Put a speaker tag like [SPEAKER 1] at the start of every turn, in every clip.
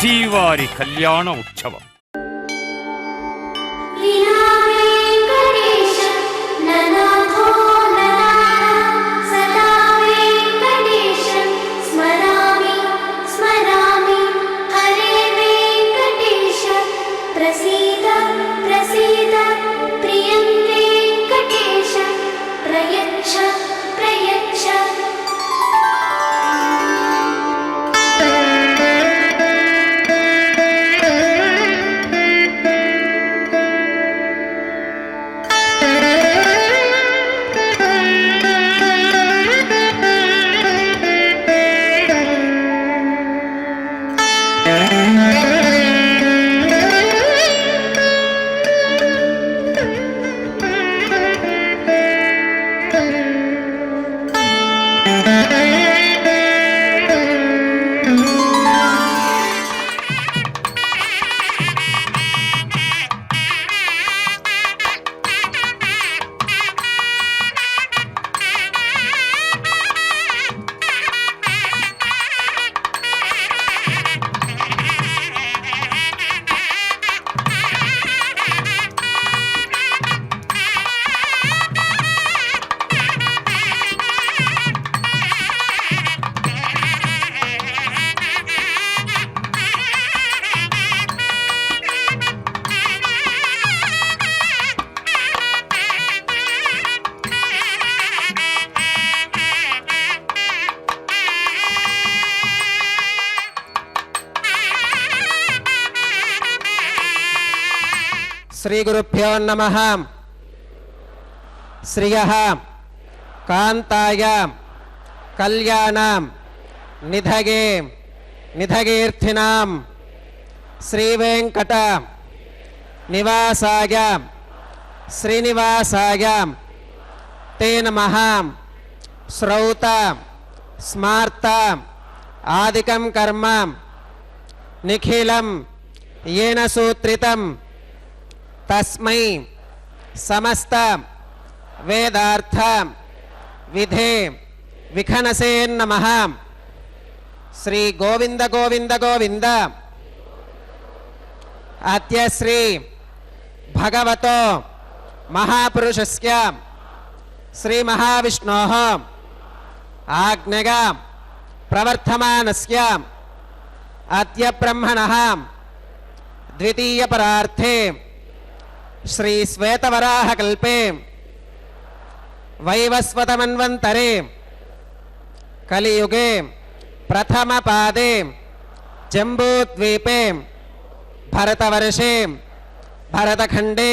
[SPEAKER 1] శ్రీవారి కళ్యాణ ఉత్సవం.
[SPEAKER 2] శ్రీ గురుభ్యో నమః. శ్రియః కాంతాయ కళ్యాణం నిధగే నిధగీర్థినాం శ్రీ వెంకట నివాసాయ శ్రీనివాసాయ తే నమః. శ్రౌత స్మార్త ఆదికం కర్మ నిఖిలం येन सूत्रितं तस्मै समस्त वेदार्थ विधे विखनसे नमः. श्री गोविंद गोविंद गोविंद. अद्य श्री भगवतो महापुरुषस्य श्री महाविष्णोः आज्ञया प्रवर्तमानस्य अद्य ब्रह्मणः द्वितीय परार्थे श्री श्वेतवराह कल्पे वैवस्वतमन्वन्तरे कलियुगे प्रथम पादे जम्बूद्वीपे भरतवर्षे भरतखंडे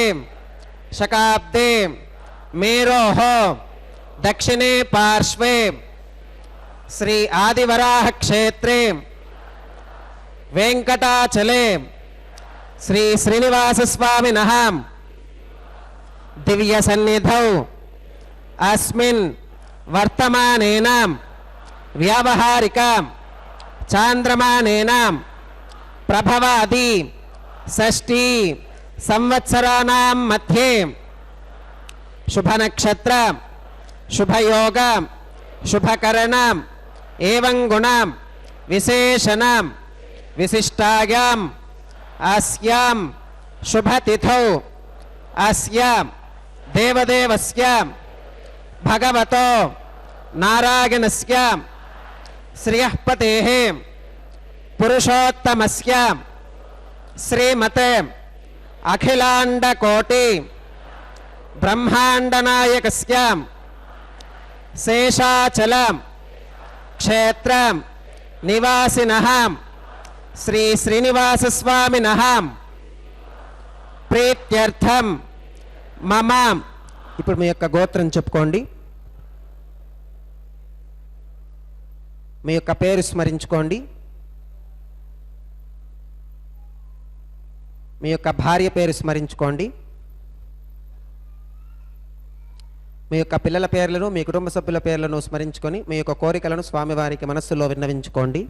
[SPEAKER 2] शकाब्दे मेरोः दक्षिणे पार्श्वे श्री आदिवराह क्षेत्रे वेंकटाचले श्री श्रीनिवास स्वामिनः दिव्य सन्निधौ अस्मिन् वर्तमानेन व्यावहारिक चांद्रमानेन प्रभवादि षष्ठी संवत्सराणां मध्ये शुभ नक्षत्र शुभ योग शुभ करण एवं गुण विशेषण विशिष्टायां अस्यां शुभ तिथौ अस्य देवदेवस्य भगवतो नारायणस्य श्रियःपतेः पुरुषोत्तमस्य श्रीमते अखिलांडकोटि ब्रह्मांडनायकस्य शेषाचल क्षेत्र निवासिनः श्री श्रीनिवास स्वामिनः प्रीत्यर्थम मम. ఇప్పుడు మీ యొక్క గోత్రం చెప్పుకోండి. మీ యొక్క పేరు స్మరించుకోండి. మీ యొక్క భార్య పేరు స్మరించుకోండి. మీ యొక్క పిల్లల పేర్లను మీ కుటుంబ సభ్యుల పేర్లను స్మరించుకొని మీ యొక్క కోరికలను స్వామివారికి మనస్సులో విన్నవించుకోండి.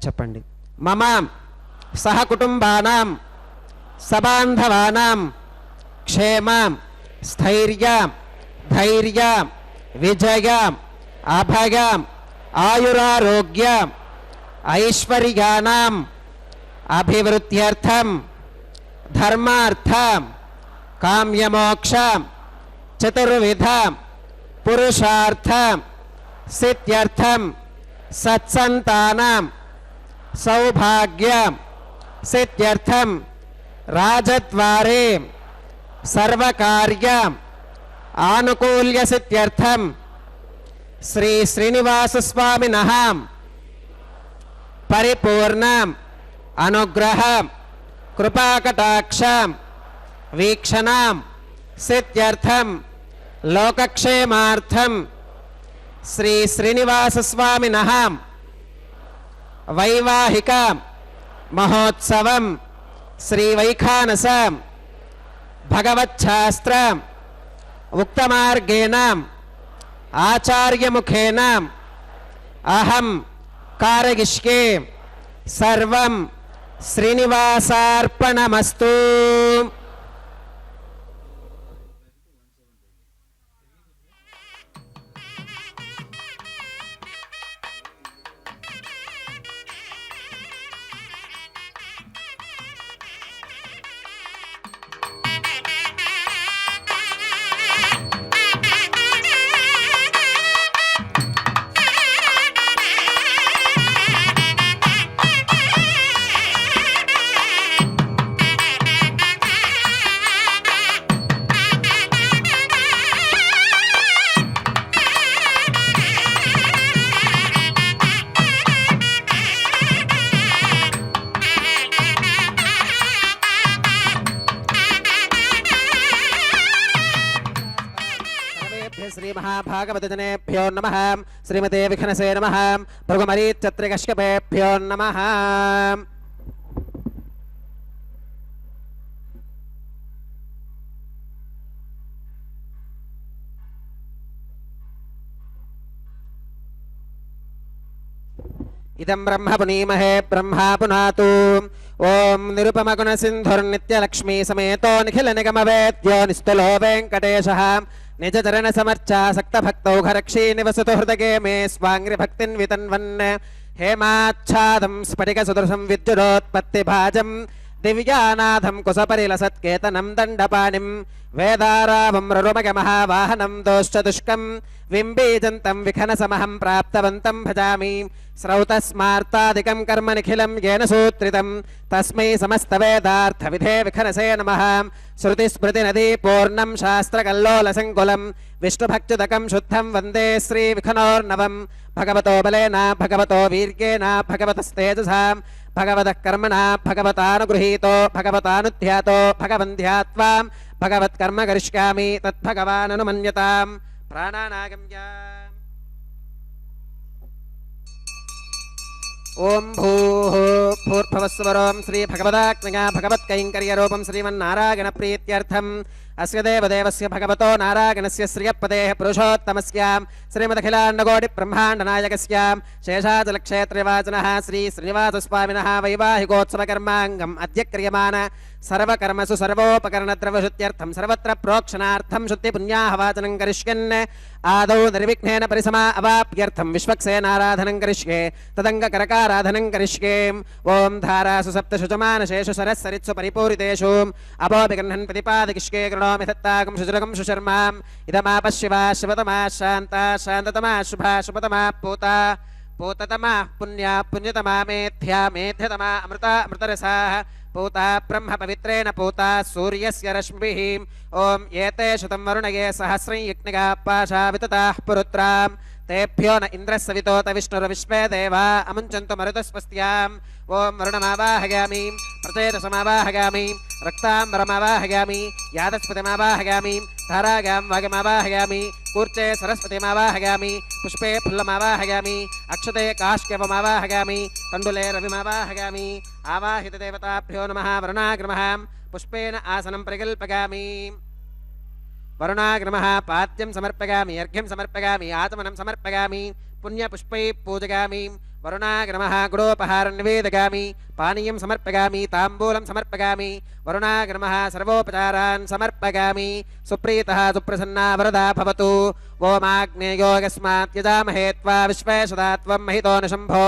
[SPEAKER 2] చెప్పండి. మమ सहकुटुम्बानां सबान्धवानां क्षेमं स्थैर्यं धैर्यं विजयम् अभयम् आयुरारोग्यम् ऐश्वर्याणाम् अभिवृद्ध्यर्थं धर्मार्थं काम्यमोक्षं चतुर्विधं पुरुषार्थं सिद्ध्यर्थं सत्सन्तानं सौभाग्यं सिद्ध्यर्थं राजद्वारे सर्वकार्यम् आनुकूल्य सिद्ध्यर्थं श्री श्रीनिवास स्वामिनः परिपूर्णम् अनुग्रहं कृपाकटाक्षं वीक्षणां सिद्ध्यर्थं लोकक्षेमार्थं श्री श्रीनिवास स्वामिनः वैवाहिक महोत्सवं श्री वैखानसं भगवच्छास्त्रम् उक्तमार्गेण आचार्यमुखेन अहं कारयिष्ये सर्वं श्रीनिवासार्पणमस्तु। श्री महाभागवतजनेभ्यो नमः। श्रीमते विघ्नसे नमः। भृगुमरीचत्रिकश्यपेभ्यो नमः। इदं ब्रह्म पुनीमहे ब्रह्मा पुनातु। ओम निरुपमगुण सिंधुर्नित्यलक्ष्मी समेतो निखिल निगम वेद्यो निस्तुलो वेंकटेशः निज चरण समर्चा सक्त भक्तौ घरक्षी निवसतु हृदये मे स्वांग्रि भक्तिं वितन्वन् हेमाच्छादं स्फटिक सुदर्शं विद्युदोत्पत्ति भाजं दिव्यानाथं कुसपरिलसत्केतनं दण्डपाणिं वेदारावं ररुमग महावाहनं दोश्चतुष्कं विम्बीजन्तं विखनसमहं प्राप्तवन्तं भजामि श्रौतस्मार्तादिकं कर्म निखिलं येन सूत्रितं तस्मै समस्तवेदार्थविधे विखनसे नमः। श्रुतिस्मृतिनदी पूर्णं शास्त्रकल्लोलसङ्कुलं विष्णुभक्त्युदकं शुद्धं वन्दे श्रीविखनोर्नवं भगवतो बलेन भगवतो वीर्येण भगवतस्तेजसा भगवतः कर्मणा भगवतानुगृहीतो भगवतानुध्यातो भगवन्ध्यात्वा भगवत्कर्म करिष्यामि तद्भगवाननुमन्यतां प्राणानागम्य। ओम भूः भूर्भुवस्वरं श्री भगवदाज्ञया भगवत्कैङ्कर्यरूपं श्रीमन्नारायण प्रीत्यर्थम् अस्य देवदेवस्य भगवतो नारायणस्य श्रियपदेः पुरुषोत्तमस्यां श्रीमदखिलाण्डकोटि ब्रह्माण्डनायकस्यां शेषाचलक्षेत्रवाचनः श्री श्रीनिवासस्वामिनः वैवाहिकोत्सवकर्माङ्गम् अद्य क्रियमाण सर्वकर्मसु सर्वोपकरणद्रव्यशुद्ध्यर्थं सर्वत्र प्रोक्षणार्थं शुद्धिपुण्याहवाचनं करिष्यन् आदौ निर्विघ्नेन परिसमा अवाप्यर्थं विश्वक्सेनाराधनं करिष्ये तदङ्गकरकाराधनं करिष्ये। ओम धारासु सप्तशुचमानशेषु सरस्सरित्सु परिपूरितेषु अपोऽपि गृह्णन् प्रतिपादयिष्ये गृणोमि दत्ताकं शुचिरकं शुशर्माम् इदमापः शिवा शिवतमा शान्ता शान्ततमा शुभा शुभतमा पूता पूततमा पुण्या पुण्यतमा मेध्या मेध्यतमा अमृता अमृतरसाः पूता ब्रह्म पवित्रेण पूता सूर्यस्य रश्मिभिः। ओम एते शतं वरुणये सहस्रं यज्ञिकाः पाशा वितताः पुरुत्रां तेभ्यो न इन्द्रः सवितोत विष्णुर्विश्वे देवा अमुञ्चन्तु मरुतस्वस्त्याम्। ओम वरुणमावाहयामि प्रचेतसमावाहयामि रक्ताम्बरमावाहयामि यादस्पतिमावाहयामि धारागां वागमावाहयामि कूर्चे सरस्वतीमावाहयामि पुष्पे फुल्लमावाहयामि अक्षते काश्यपमावाहयामि तण्डुले रविमावाहयामि। आवाहितदेवताभ्यो नमः। वरुणाग्रमः पुष्पेण आसनं परिकल्पयामि। वरुणाग्रमः पाद्यं समर्पयामि अर्घ्यं समर्पयामि आचमनं समर्पयामि पुण्यपुष्पैः पूजयामि वरुणाय नमः गुडोपहारं निवेदयामि पानीयं समर्पयामि ताम्बूलं समर्पयामि वरुणाय नमः सर्वोपचारान् समर्पयामि सुप्रीतः सुप्रसन्ना वरदा भवतु ओमाग्नेयो यस्मात् यजामहे त्वा विश्वे सदा त्वं महितो निशम्भो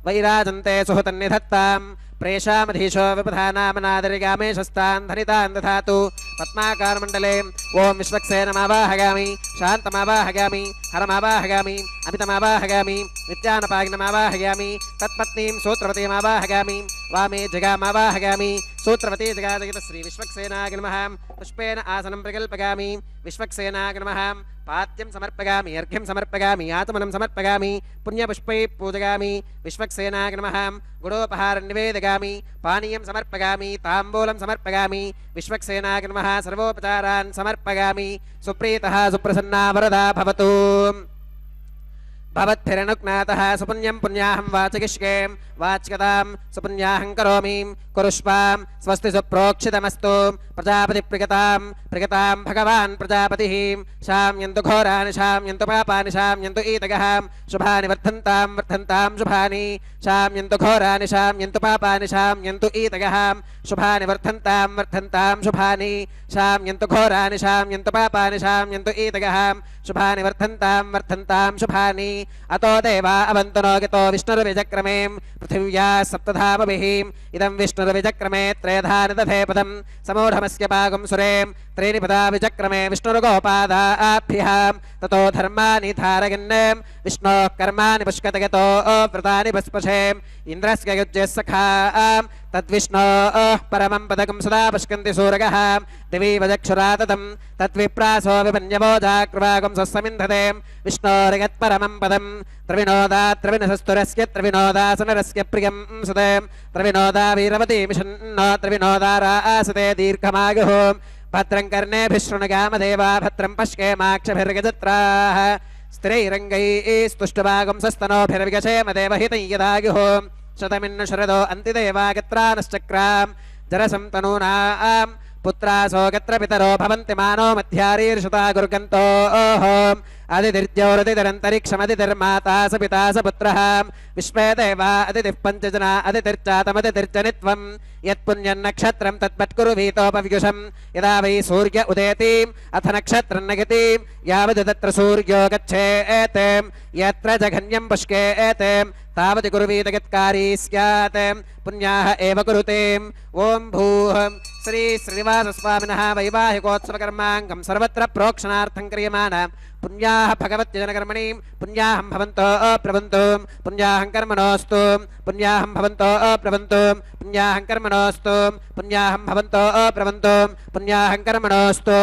[SPEAKER 2] वैराजन्ते सुहृतन्निधत्ताम् प्रेषामधीशो विपधानामनादरिगामे शस्तान् धनितान् दधातु पद्माकारमण्डले ओं विश्वक्सेनमावाहयामि शान्तमावाहयामि हरमावाहयामि अमितमावाहयामि नित्यानपाग्नमावाहयामि तत्पत्नीं सूत्रवतीमावाहयामि वामे जगामावाहयामि सूत्रवती जगाजगित श्री विश्वक्सेनाय नमः पुष्पेन आसनं प्रकल्पयामि विश्वक्सेनाय नमः पाद्यं समर्पयामि अर्घ्यं समर्पयामि आचमनं समर्पयामि पुण्यपुष्पैः पूजयामि विश्वक्सेनाय नमः गुडोपहारं निवेदयामि पानीयं समर्पयामि ताम्बूलं समर्पयामि विश्वक्सेनाय नमः सर्वोपचारान् समर्पयामि सुप्रीतः सुप्रसन्ना वरदा भवतु भवद्भिरनुज्ञातः सुपुण्यं पुण्याहं वाचयिष्ये वाच्यतां सुपुण्याहं करोमि कुरुष्वां स्वस्ति सुप्रोक्षितमस्तु प्रजापतिप्रियतां भगवान् प्रजापतिः शाम्यन्तु घोराणि शाम्यन्तु पापानि शाम्यन्तु ईतगः शुभानि वर्धन्तां शुभानि शाम्यन्तु घोराणि शाम्यन्तु पापानि शाम्यन्तु ईतगः शुभानि वर्धन्तां शुभानि शाम्यन्तु घोराणि शाम्यन्तु पापानि शाम्यन्तु ईतगः शुभानि वर्धन्तां शुभानि अतो देवा अवन्तु नो गतो विष्णुर्विचक्रमे पृथिव्या सप्तधामभिः इदं विष्णुर्विचक्रमे त्रयधानि दधे पदं समूढमस्य पागं सुरें त्रीणि पदा विचक्रमे विष्णुर्गोपादाभ्यः ततो धर्माणि धारयन् विष्णोः कर्माणि पुष्कत गतो व्रतानि पुष्पशेम् इन्द्रस्य युज्यः सखा तद्विष्णोः परमं पदकं सदा पुष्कन्ति सूरगः दिवि वचक्षुरा ततं तद्विप्रासो विपन्यवो जाग्रवागं स्वस्समिन्धते विष्णोर्यत्परमं पदं त्रिविनोदात्रविनसस्तुरस्य त्रिविनोदासनरस्य प्रियं सुते त्रिविनोदा वीरवती मिषन्नो त्रिविनोदारा आसते दीर्घमायुः भद्रं कर्णेभिः शृणुगामदेवा भद्रं पश्येमाक्षभिर्गजत्राः स्थिरैरङ्गैः स्तुष्टभागं सस्तनोभिर्विगशेम देवहितं यदायुः शतमिन्न शरदो अन्तिदेवागत्रानश्चक्रां जरसं तनूनां पुत्रासो गत्र पितरो भवन्ति मानो मध्यारीर्षुता गुर्गन्तो अदितिर्ज्योरदितिरन्तरिक्षमदितिर्माता स पिता स पुत्रः विश्वे देवा अदितिः पञ्चजना अदितिर्चातमदितिर्जनित्वं यत्पुण्यन्नक्षत्रं तत्पत्कुरु वीतोपव्युषं यदा वै सूर्य उदेतिम् अथ नक्षत्रं नगतिं यावद् तत्र सूर्यो गच्छेत् यत्र जघन्यं पुष्केत् तावति कुरुवीतगत्कारी स्यात् पुण्याः एव कुरुते ओं भूः श्री श्रीनिवासस्वामिनः वैवाहिकोत्सवकर्माङ्गं सर्वत्र प्रोक्षणार्थं क्रियमाण पुण्याः भगवत्यजनकर्मणि पुण्याहं भवन्तो प्रवन्तु पुण्याहं कर्मणोऽस्तु पुण्याहं भवन्तो प्रवन्तु पुण्याहं कर्मणोऽस्तु पुण्याहं भवन्तो प्रवन्तु पुण्याहं कर्मणोऽस्तु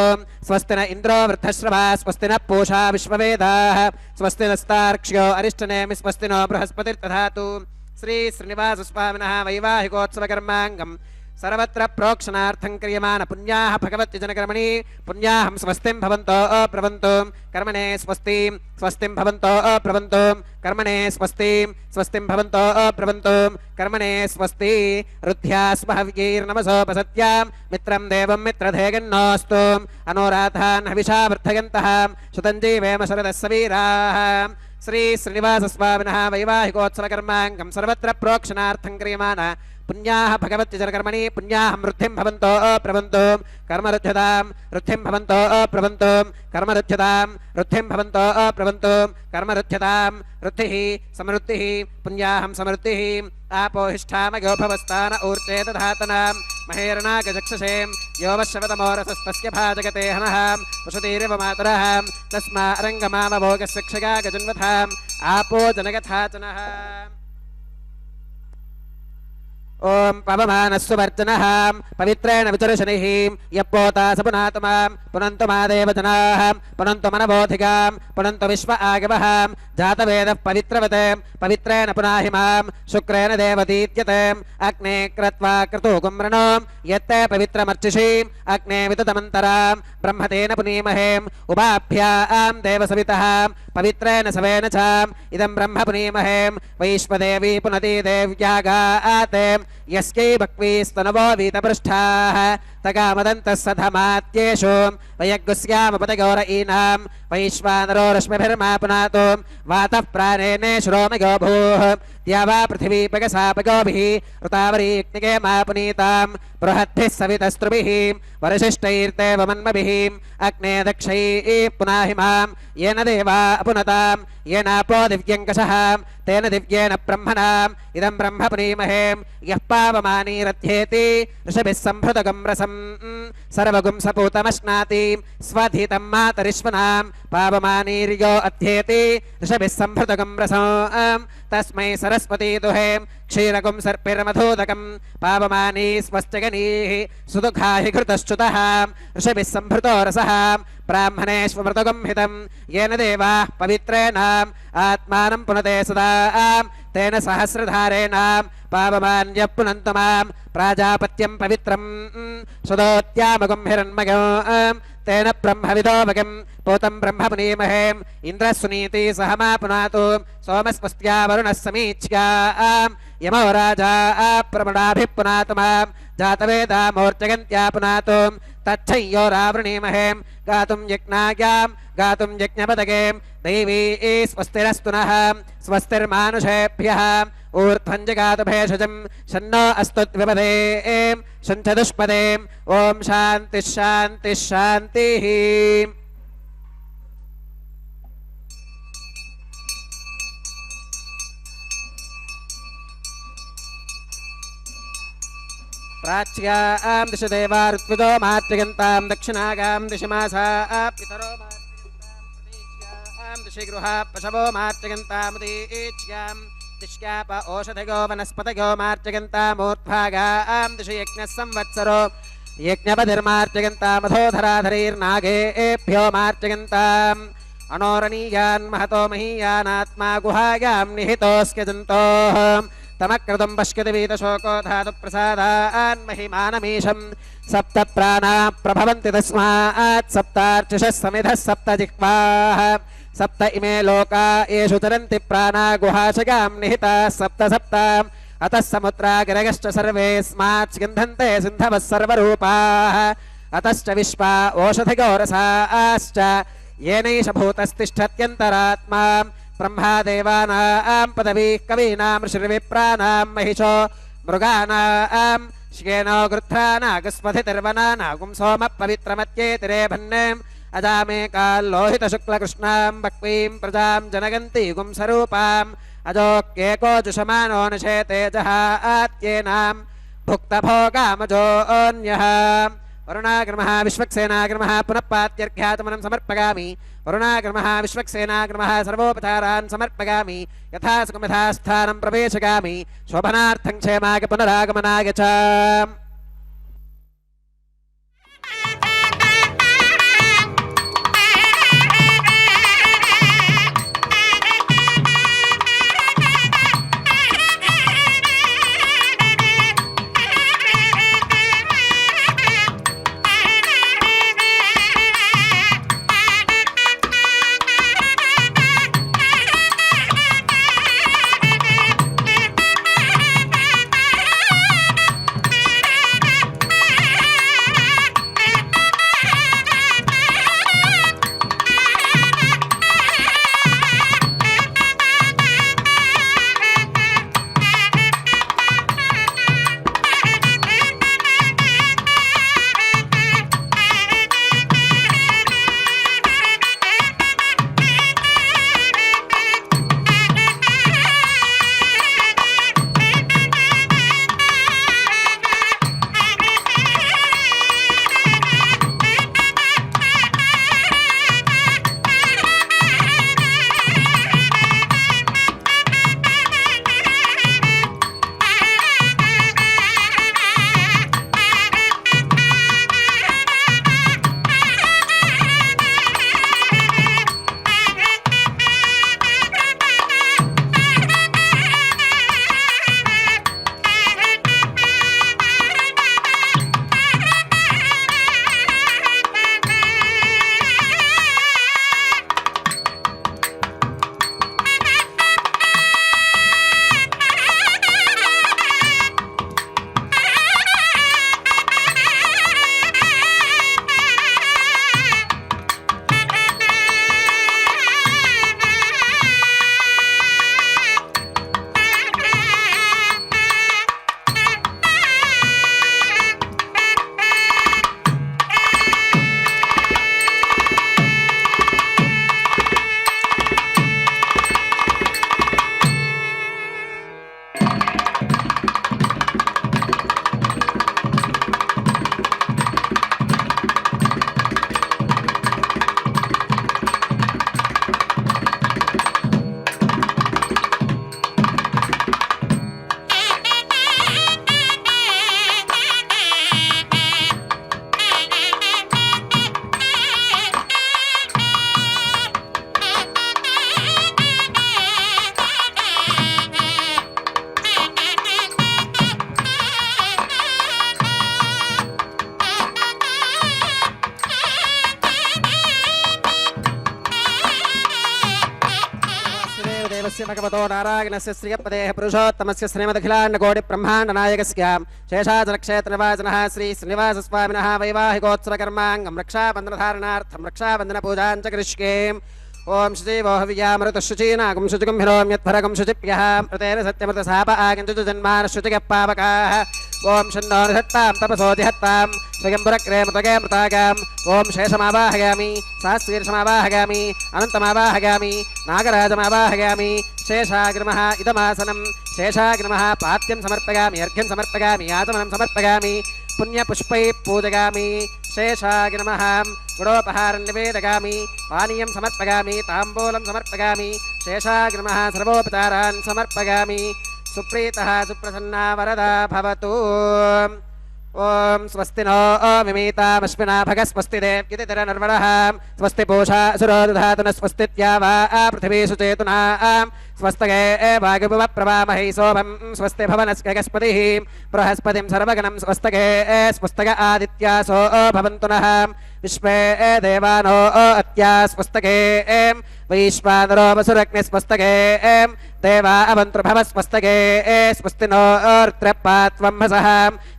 [SPEAKER 2] स्वस्ति न इन्द्रो वृद्धश्रवा स्वस्ति न पूषा विश्ववेदाः स्वस्ति नस्तार्क्ष्यो अरिष्टनेमि स्वस्ति नो बृहस्पतिर्दधातु श्री श्रीनिवासस्वामिनः वैवाहिकोत्सवकर्माङ्गं सर्वत्र प्रोक्षणार्थं क्रियमाण पुण्याः भगवत्यजनकर्मणि पुण्याहं स्वस्तिं भवन्तो प्रवन्तु कर्मणे स्वस्तिं स्वस्तिं भवन्तो प्रवन्तु कर्मणे स्वस्तिं भवन्तो प्रवन्तु कर्मणे स्वस्ति रुद्ध्यास्महव्यैर्नमसोपसत्यां मित्रं देवं मित्रधेयन्नोऽस्तु अनोराधान् हविषा वर्धयन्तः सुतञ्जीवेम शरदः सवीराः श्री श्रीनिवासस्वामिनः वैवाहिकोत्सवकर्माङ्गं सर्वत्र प्रोक्षणार्थं क्रियमाण पुण्याः भगवत्यजनकर्मणि पुण्याहं वृद्धिं भवन्तो प्रवन्तु कर्मरुध्यतां वृद्धिं भवन्तो प्रवन्तु कर्मरुध्यतां वृद्धिं भवन्तो प्रवन्तु कर्मरुध्यतां वृद्धिः समृद्धिः पुण्याहं समृद्धिः आपोहिष्ठामयो भवस्तान ऊर्जे दधातनां महेरणागचक्षसें यो वश्यवतमोरसस्तस्य भाजगते हनः वसुतीरिव मातरः तस्मा अरङ्गमामभोगस्य क्षया गजन्वथाम् आपो जनगथाचनः ओं पवमानस्सु वर्जनः पवित्रेण विचर्षणिः यप्पोता स पुनातमां पुनन्तु मादेव जनाः पुनन्तु मनबोधिकां पुनन्तु विश्व आगवः जातवेदः पवित्रवते पवित्रेण पुनाहि मां शुक्रेण देवतीत्यते अग्ने क्रत्वा क्रतुकुम्रणो यत्ते पवित्रमर्चिषीम् अग्ने विततमन्तरां ब्रह्मतेन पुनीमहेम् उभाभ्यां देवसवितः पवित्रेण सवेन च इदं ब्रह्म पुनीमहेम् वैश्वदेवी पुनती देव्यागाते यस्यै भक्वीस्तनवो वीतपृष्ठाः
[SPEAKER 3] तकामदन्तः सधमात्येषु वयग्गुस्यामपतगौर ईनां वैश्वानरो रश्मिभिर्मा पुनातु वातः प्राणेने श्रोमगो भूः द्यावा पृथिवीपगसापगोभिः ऋतावरीक्निके मा पुनीतां बृहद्भिः सवितस्त्रुभिः वरशिष्टैर्देव मन्मभिः अग्ने दक्षैः पुनाहिमां येन देवा अपुनतां येनापो दिव्यङ्कषः तेन दिव्येन ब्रह्मणाम् इदं ब्रह्म पुनीमहे यः पावमानीरथ्येति ऋषभिः सम्भृतगं रसं सर्वगुं सपूतमश्नाति स्वधितं मातरिश्वनां पावमानीर्यो अध्येति ऋषभिः सम्भृतगं रसं तस्मै सरस्वती दुहे क्षीरगुं सर्पिर्मधूदकं पावमानी स्वस्त्यगनीः सुदुःखा हि घृतश्च्युतः ऋषभिः सम्भृतो रसः ब्राह्मणेष्वमृतगं हितं येन देवाः पवित्रेणाम् आत्मानं पुनते सदा तेन सहस्रधारेण पावमान्यः पुनन्तु मां प्राजापत्यं पवित्रं सुदोत्यामगुं हिरण्मगं तेन ब्रह्मविदोमगं पूतं ब्रह्म पुनीमहे इन्द्रः सुनीति सह मा पुनातु सोमस्पस्त्या वरुणः समीच्या यमो राजा प्रमणाभिः पुनातु मां जातवेदा मूर्त्यगन्त्या पुनातु तच्छय्यो रावृणीमहे गातुं यज्ञायां गातुं यज्ञपदगे दैवी स्वस्तिरस्तु नः स्वस्तिर्मानुषेभ्यः ऊर्ध्वं जगातु भेषजं शन्नो अस्तु द्विपदे शञ्चतुष्पदे ॐ शान्तिः शान्तिः शान्तिः प्राच्यां दिश देवा ऋत्विजो मातृगन्तां दक्षिणागां दिशमासा पितरो मातृगन्तां दिशि गृहा पशवो मातृगन्तामुदीच्यां दिश्याप ओषधगो वनस्पतगो मातृगन्तामूर्ध्वागां दिशि यज्ञः संवत्सरो यज्ञपतिर्मातृगन्तामधोधराधरैर्नागेभ्यो मातृगन्ताम् अणोरणीयान् महतो महीयानात्मा गुहायां निहितोऽस्क्य जन्तोः तमक्रतुं पश्यति वीतशोको धातु प्रसादान् महिमानमीशं सप्त प्राणा प्रभवन्ति तस्मात् सप्तार्चिषः समिधः सप्त जिह्वाः सप्त इमे लोका येषु चरन्ति प्राणा गुहाशगां निहिताः सप्त सप्त अतः समुद्रा गिरगश्च सर्वेऽस्मात् स्यन्धन्ते सिन्धवः सर्वरूपाः अतश्च विश्वा ओषधिगोरसाश्च येनैष भूतस्तिष्ठत्यन्तरात्मा ब्रह्मा देवानां पदवीः कवीनां ऋषिर्विप्राणां महिषो मृगाणां श्येनो गृध्रानागस्वधितिर्वनानागुं सोमः पवित्रमत्येतिरे भन्नेम् अजामेकाल्लोहितशुक्लकृष्णां बह्वीं प्रजां जनगन्ति गुंसरूपाम् अजोक्येको जुषमानो निषेते जहात्येनां भुक्तभोगामजोऽन्यः वरुणाग्रमः विश्वक्सेनाग्रमः पुनः पात्यर्घ्याचमनं समर्पयामि वरुणाग्रमः विश्वक्सेनाग्रमः सर्वोपचारान् समर्पयामि यथा सुखमिथा स्थानं प्रवेशयामि शोभनार्थं क्षेमाय पुनरागमनाय च भगवतो नारायणस्य श्रियपदेः पुरुषोत्तमस्य श्रीमदखिलाण्डकोटिब्रह्माण्डनायकस्य शेषाचलक्षेत्रनिवासिनः श्री श्रीनिवासस्वामिनः वैवाहिकोत्सवकर्माङ्गं रक्षाबन्धनधारणार्थं रक्षाबन्धनपूजां च करिष्ये ओम शुचिवो हव्यामृतः शुचीनागं शुचिगं हिरोम्यत्फरगं शुचिप्यः मृतेन सत्यमृतसाप आगन्तु जन्मानः शुचिगः पावकाः ओम शन्नो निधत्तां तपसो जिहत्तां स्वयंपुरक्रे मृतगे मृतागाम् ओम शेषमावाहयामि सहस्रीर्षमावाहयामि अनन्तमावाहयामि नागराजमावाहयामि शेषाग्निमः इदमासनं शेषाग्निमः पात्यं समर्पयामि अर्घ्यं समर्पयामि आचमनं समर्पयामि पुण्यपुष्पैः पूजयामि शेषाग्निमः गुडोपहारं निवेदयामि पानीयं समर्पयामि ताम्बूलं समर्पयामि शेषाग्निमः सर्वोपचारान् समर्पयामि सुप्रीतः सुप्रसन्ना वरदा भवतु ओम स्वस्ति नो मिमीतामश्विना भगः स्वस्ति देव्यतिरनर्वणः स्वस्ति पूषा असुरो दधातु न स्वस्तित्या वा पृथिवी सुचेतुना स्वस्तगे वायुभुवप्रवामहै सोमं स्वस्ति भवनस्य गस्पतिः बृहस्पतिं सर्वगणं स्वस्तगे स्वस्तग आदित्यासो भवन्तु नः विश्वे देवानो अत्या स्वस्तगे वैश्वानरो वसुरग्ने स्वस्तगे देवा अवन्तृभव स्वस्तगे स्वस्ति नो रुद्रपात्वंहसः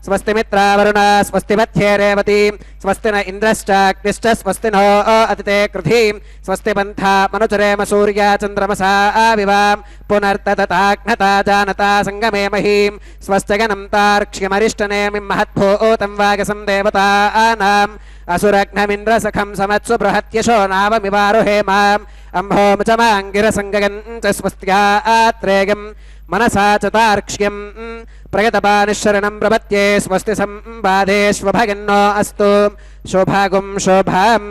[SPEAKER 3] स्वस्ति मित्रावरुणा स्वस्ति मध्ये रेवती स्वस्ति न इन्द्रश्चाग्निश्च स्वस्ति नो अतिते कृधिं स्वस्ति पन्था मनुचरेम सूर्या चन्द्रमसा आविवां पुनर्ततताग्नता जानता सङ्गमे महीं स्वस्त्यगनं तार्क्ष्यमरिष्टनेमिं महद्भूतं वागसं देवतानाम् असुरघ्नमिन्द्रसखं समत्सु बृहत्यशो नावमिवारुहेमाम् अम्भोमचमाङ्गिरसङ्गगं च स्वस्त्या आत्रेयं मनसा च तार्क्ष्यं प्रयतपानिशरणं प्रपत्ये स्वस्ति संबाधेष्वभगन्नो अस्तु शोभागुं शोभाम्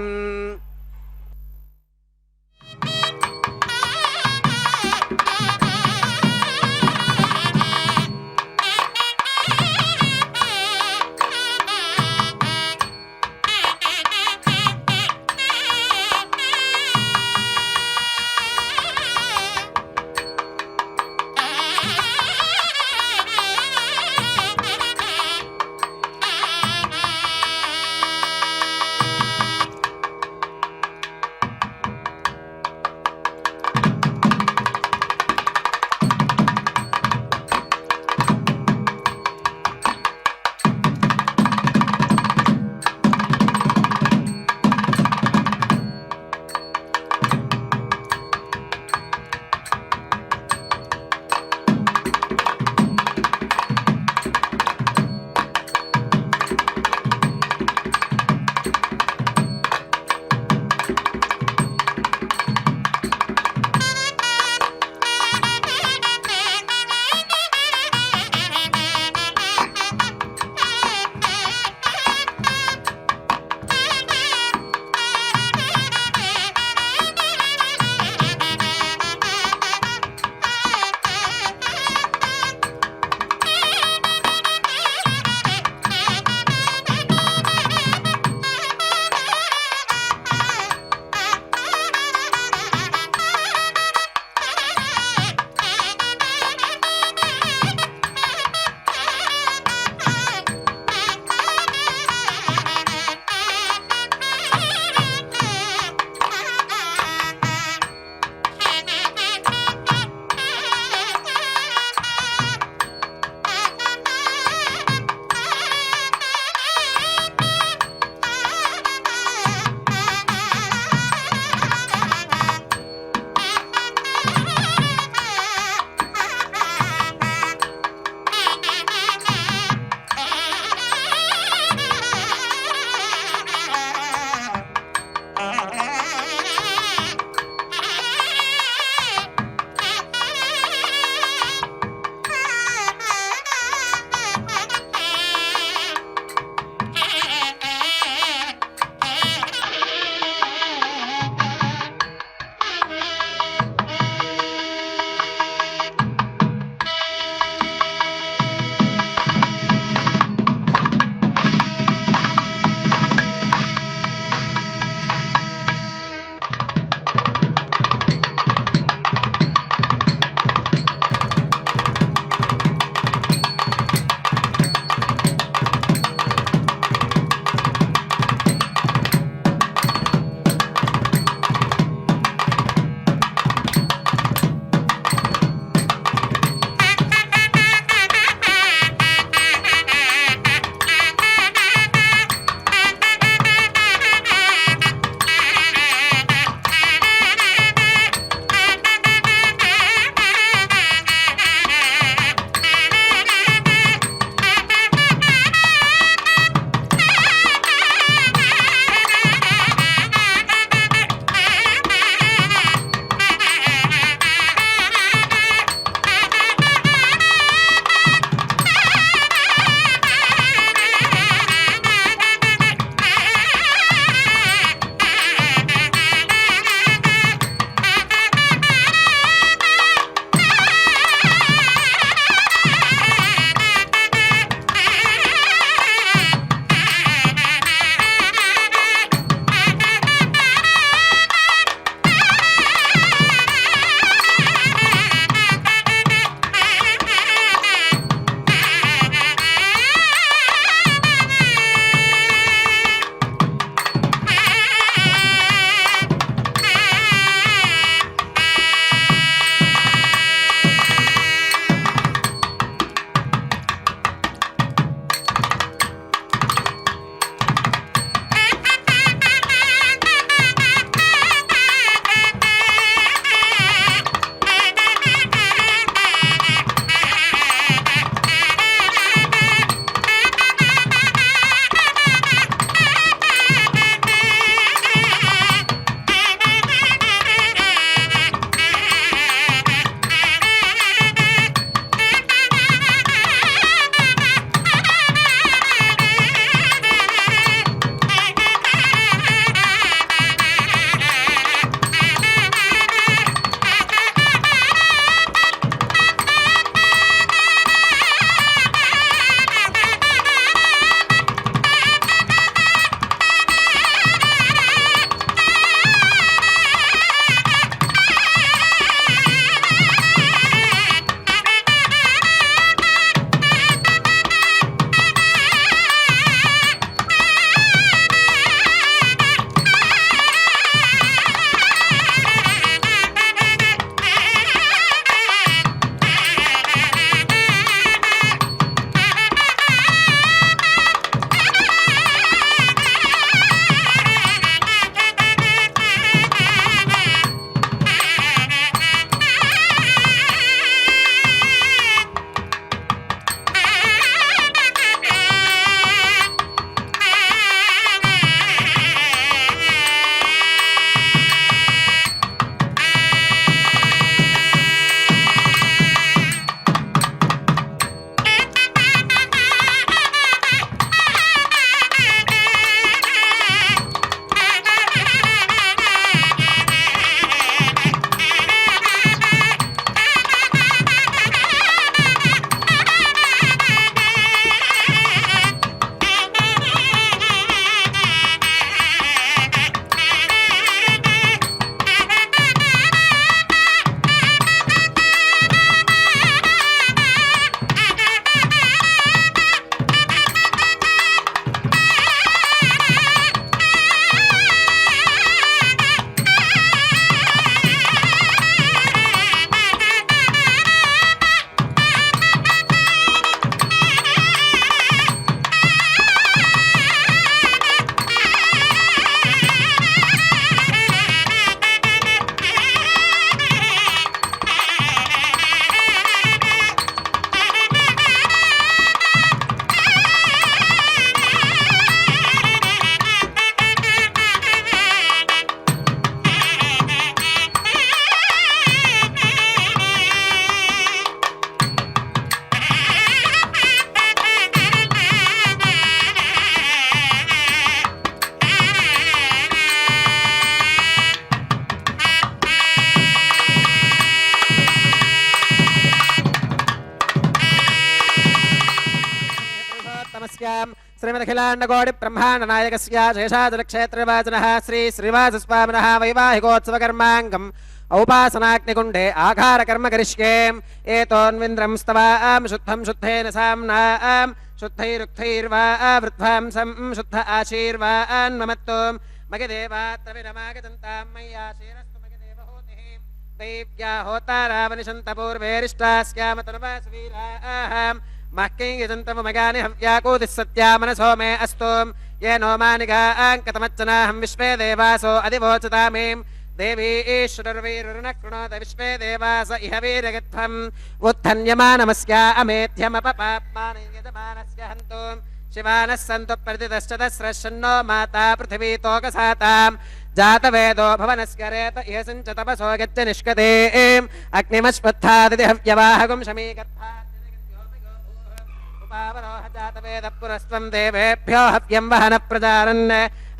[SPEAKER 3] नायकस्यां श्रीमदखिलाण्डकोटिब्रह्माण्डनायकस्य शेषाचलक्षेत्रनिवासिनः श्री श्रीनिवासस्वामिनः वैवाहिकोत्सवकर्माङ्गम् औपासनाग्निकुण्डे आघारकर्म करिष्ये एतोन्विन्द्रं स्तवां शुद्धं शुद्धेन साम्नां शुद्धैरुक्थैर्वा वृद्ध्वांसं शुद्ध आशीर्वान् ममत्तु मगदेवात्तविरमागतन्तां मय्याशीरस्तु मगदेवहूतिः दैव्या होतारावनिशन्तपूर्वेरिष्टास्यामतनुवासवीराः महकिङ्गजन्तमगानि हव्याकूतिः सत्या मनसो मे अस्तु ये नो मानिगाङ्कतमच्चनाहं विश्वे देवासो अधिवोचतामीं देवी ईश्वरवीरुर्नः कृणोत विश्वे देवास इह वीरगध्वम् उत्थन्यमानमस्या अमेध्यमपपाप्माने यजमानस्य हन्तु शिवानः सन्तु प्रतिदश्च तस्रश्चन्नो माता पृथिवी तोकसाताम् जातवेदो भवनस्य रेत इह सिञ्च तपसो गच्छ निष्कते अग्निमश्वत्थादिति हव्यवाहगुं शमीकत्थावरोह जातवेद पुरस्त्वं देवेभ्यो हव्यं वहन प्रजारन्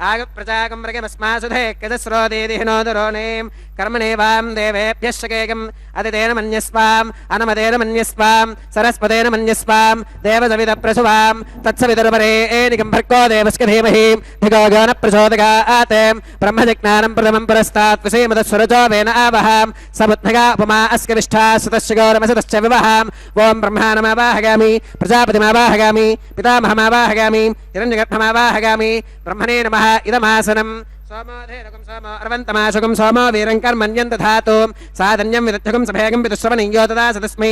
[SPEAKER 3] आगप्रजागं मृगमस्मासुधे कजस्रोदीदिहिनो दुरोणीं कर्मणेवां देवेभ्यः शकेगम् अदितेन मन्यस्वाम् अनमदेन मन्यस्वाम् सरस्वतेन मन्यस्वाम् देवसवितप्रसुवां तत्सवितुर्वरेणिकं भर्गो देवस्य धीमहि धिगो गो न प्रचोदयात् ब्रह्मजिज्ञानं प्रथमं पुरस्तात् विषीमदस्वरजो वेन आवहां समुद्भगा उपमा अस्य विष्ठा सुतस्य गौरमसतश्च विवहाम् ॐ ब्रह्माणमावाहयामि प्रजापतिमावाहयामि पितामहमावाहयामि हिरण्यगर्भमावाहयामि ब्रह्मणे नमः इदमासनं सोमोधेरकं सोमो अर्वन्तमाशुकं सोमो वीरं कर्मण्यं दधातु साधन्यं विदध्यकं सभेगं विदुश्रवणीयो तदा सदस्मै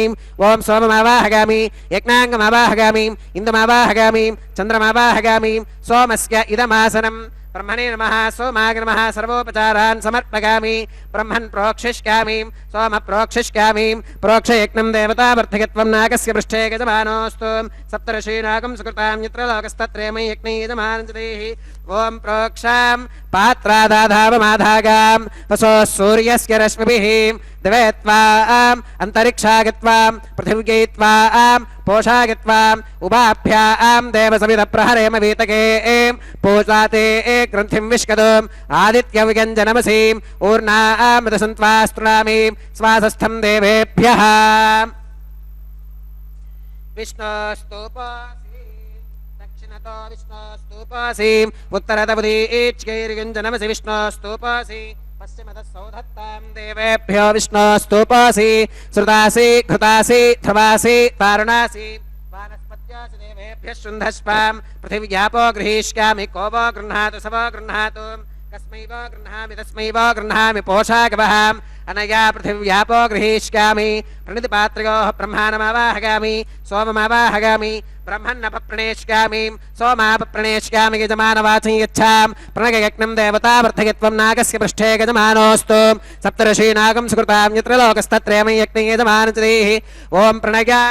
[SPEAKER 3] ॐ सोममावाहयामि यज्ञाङ्गमावाहयामि इन्दुमावाहयामि चन्द्रमावाहयामि सोमस्य इदमासनं ब्रह्मणे नमः सोमाय नमः सर्वोपचारान् समर्पयामि ब्रह्मन् प्रोक्षिष्यामि सोम प्रोक्षिष्यामि प्रोक्षयज्ञं देवतावर्धकत्वं नागस्य पृष्ठे गजमानोऽस्तु सप्तर्षीनागं सुकृतां यत्र लोकस्तत्रेमयि यज्ञै यजमानञ्जदैः ॐ प्रोक्षां पात्रादाधावमाधागां वसो सूर्यस्य रश्मिभिः दिवे त्वाम् अन्तरिक्षागत्वां पृथिव्यै त्वाम् पोषागत्वाम् उभाभ्यां देवसवितप्रहरेम वीतके पूजाते ग्रन्थिं विष्कदोम् आदित्यविगञ्जनमसीम् ऊर्णामृतसन्त्वास्तृणामि स्वासस्थं देवेभ्यः विष्णोस्तूपासि दक्षिणतो विष्णोस्तूपासि उत्तरतमुदीच्कैर्गञ्जनमसि विष्णोस्तूपासि पश्चिमतः सौधत्तां देवेभ्यो विष्णोस्तूपासि श्रुतासि घृतासि ध्रुवासि तारुणासि वानस्पत्यासि देवेभ्यः शुन्धस्वां पृथिव्यापो गृहीष्यामि को वो गृह्णातु स वो गृह्णातु कस्मै वो गृह्णामि तस्मै वो गृह्णामि पोषागवहाम् अनया पृथिव्यापो गृहीष्यामि प्रणितिपात्रियोः ब्रह्माणमावाहयामि सोममावाहयामि ब्रह्मन्नपप्रणेष्यामि सोमापप्रणेष्यामि यजमानवाचं यच्छां प्रणगयज्ञं देवतावर्धकत्वं नागस्य पृष्ठे गजमानोऽस्तु सप्तर्षीनागं सुकृतां यत्र लोकस्तत्रेमयि यज्ञै यजमानञ्जदैः ॐ प्रणयां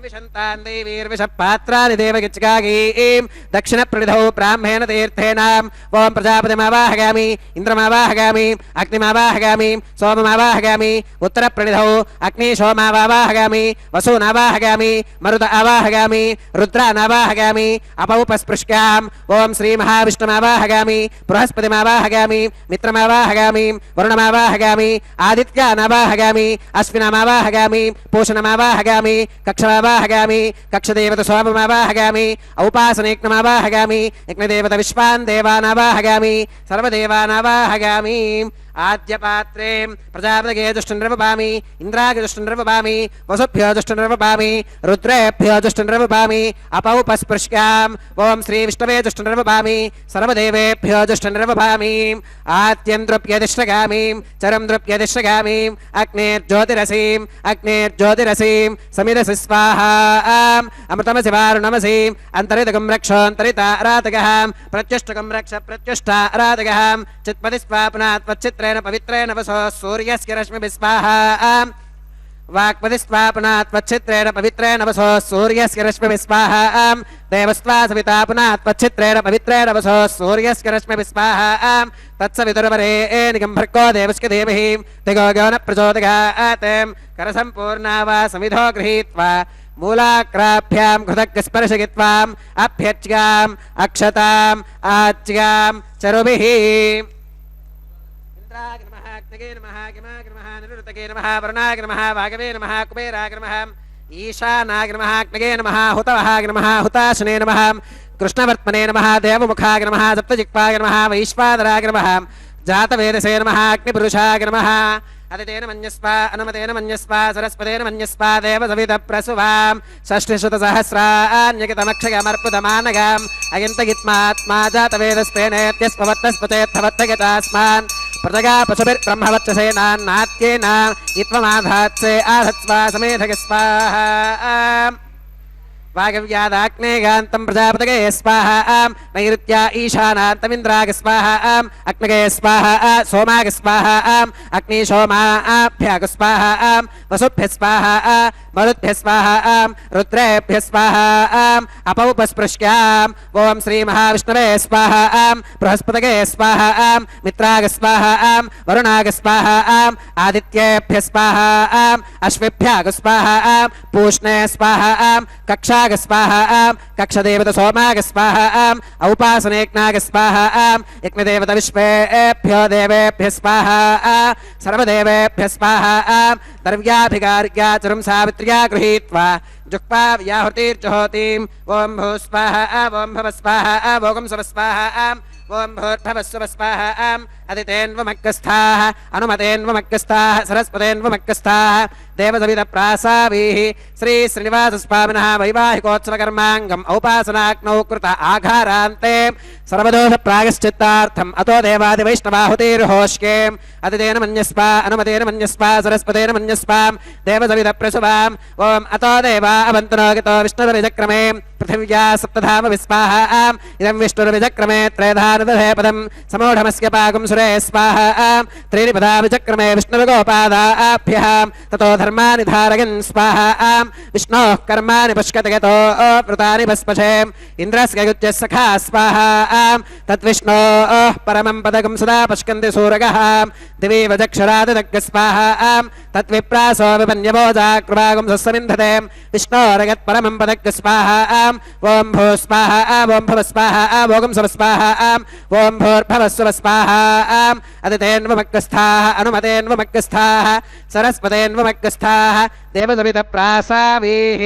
[SPEAKER 3] संविशन्तान् दैवीर्विषपात्राणि देवगिच्कागीं दक्षिणप्रणिधौ ब्राह्मेण तीर्थेनाम् ॐ प्रजापतिमावाहयामि इन्द्रमावाहयामि अग्निमावाहयामि सोममावाहयामि उत्तरप्रणिधौ अग्निशोमावाहयामि वसूनावाहयामि मरुत आवाहयामि रुद्रानावाहयामि अपौपस्पृश्याम् ॐ श्रीमहाविष्णुमावाहयामि बृहस्पतिमावाहयामि मित्रमावाहयामि वरुणमावाहयामि आदित्यानावाहयामि अश्विनामावाहयामि पूषणमावाहयामि कक्षमावाहयामि कक्षदेवत सोममावाहयामि औपासनेक्नमावाहयामि यज्ञदेवत विश्वान् देवानावाहयामि सर्वदेवानावाहयामि आद्यपात्रे प्रजापतये दुष्टनिर्वपामि इन्द्राय दुष्टनिर्वपामि वसुभ्यो दुष्टनिर्वपामि रुद्रेभ्यो दुष्टनिर्वपामि अपौपस्पृश्याम् ॐ श्रीविष्णवे दुष्टनिर्वपामि सर्वदेवेभ्यो दुष्टनिर्वपामि आद्यं द्रुप्यदिष्टगामिं चरं द्रुप्यदिष्टगामिं अग्नेर्ज्योतिरसीं समिरसि स्वाहा अमृतमसि वारुणमसीम् अन्तरितकं रक्षोऽन्तरितारातकः प्रत्युष्टकं रक्ष प्रत्युष्टारातकः चित्पदि स्वापनात्वच्चित्रेण पवित्रेण वसो सूर्यस्य रश्मिभिः स्वाहा वाक्पतिस्वापनात्वच्चित्रेण पवित्रेण वसो सूर्यस्य रश्मिभिः स्वाहा देवस्त्वा सविता पुनात्वच्चित्रेण पवित्रेण वसो सूर्यस्य रश्मिभिः स्वाहा तत्सवितुर्वरेणिकं भर्गो देवस्य धीमहि धियो यो न प्रचोदयात् करसम्पूर्णा वा समिधो गृहीत्वा मूलाग्राभ्यां घृतस्पर्शयित्वाम् अभ्यर्च्याम् अक्षताम् आज्यां चरुभिः इंद्राय नमः अग्नये नमः गमाय नमः निरुतके नमः वरुणाय नमः वागवे नमः कुबेराय नमः ईशानाय नमः अग्नये नमः हुतवहाय नमः हुताशने नमः कृष्णवर्त्मने नमः देवमुखाय नमः सप्तजिह्वाय नमः वैश्वानराय नमः जातवेदसे नमः अग्निपुरुषाय नमः अदितेन मन्यस्व अनुमतेन मन्यस्व सरस्वतेन मन्यस्व देवसवितप्रसुवां षष्ठिशतसहस्रान्यकितमक्षयमर्पुदमानगाम् अयन्तगित्मात्मा जातवेदस्तेनेत्यस्पवत्तस्पचेत्थवत्तगतास्मान् प्रजगा पशुभिर्ब्रह्मवत्ससेनान्नात्येन इत्वमाधात्से आधत्स्वा समेधग स्वाहा वागव्यादाग्नेगान्तं प्रजापतये स्वाहा नैऋत्या ईशानान्तमिन्द्राग स्वाहा अग्नगे स्वाहा सोमाग स्वाहा अग्निशोमाभ्याग स्वाहा वसुभ्यः स्वाहा मरुद्भ्यः स्वाहा रुद्रेभ्यः स्वाहा अपौपस्पृश्याम् ॐ श्रीमहाविष्णवे स्वाहा बृहस्पतये स्वाहा मित्राग स्वाहा वरुणाग स्वाहा आदित्येभ्यः स्वाहा अश्विभ्याग स्वाहा पूष्णे स्वाहा कक्षा स्वाहा कक्षदेवत सोमाग स्वाहा औपासनेज्ञाग स्वाहा यज्ञदेवत विश्वेभ्यो देवेभ्यः स्वाहा सर्वदेवेभ्यः स्वाहा द्रव्याभिगार्याचरं सावित्र्या गृहीत्वा जुक्पा व्याहृतिर्जुहोतिम् ॐ भूः स्वाहा ॐ भवः स्वाहा भोगं सुवः स्वाहा ॐ भूर्भुवः सुवः स्वाहा अदितेन्वमग्गस्थाः अनुमतेन्वमग्गस्थाः सरस्वतेन्वमग्गस्थाः देवसवितप्रासावीः श्री श्रीनिवासस्वामिनः वैवाहिकोत्सवकर्माङ्गम् औपासनाग्नौ कृत आघारान्ते सर्वदोषप्रायश्चित्तार्थम् अतो देवादिवैष्णवाहुतिर्होष्येम् अदितेन मन्यस्वा अनुमतेन मन्यस्वा सरस्वतेन मन्यस्वां देवसवितप्रसुवाम् ॐ अतो देवा अवन्तनो गतो विष्णुर्विजक्रमे पृथिव्या सप्तधाम विस्वाहा इदं विष्णुर्विजक्रमे त्रयधानुदधे पदं समूढमस्य पाकं सुरे स्वाहा त्रीणि पदा विचक्रमे विष्णुर्गोपादाभ्यः ततो धर्मानि धारयन् स्वाहा विष्णोः कर्माणि पश्यति गतो वृतानि भस्मशे इन्द्रस्य युज्यः सखा स्वाहा तद्विष्णोः परमं पदकं सदा पश्यन्ति सूरगः दिवि वजक्षरादिदग्ग स्वाहा तद्विप्रासो विपन्यभोजाकृभागं सस्समिन्धते विष्णोरगत् परमं पदग्ग स्वाहा ॐ भूः स्वाहा ॐ भवः स्वाहा भोगं सुवः स्वाहा ॐ भूर्भुवः सुवः स्वाहा अदितेन्वमग्गस्थाः अनुमतेन्वमग्गस्थाः सरस्वतेन्वमग्गस्थाः देवसवितप्रासावीः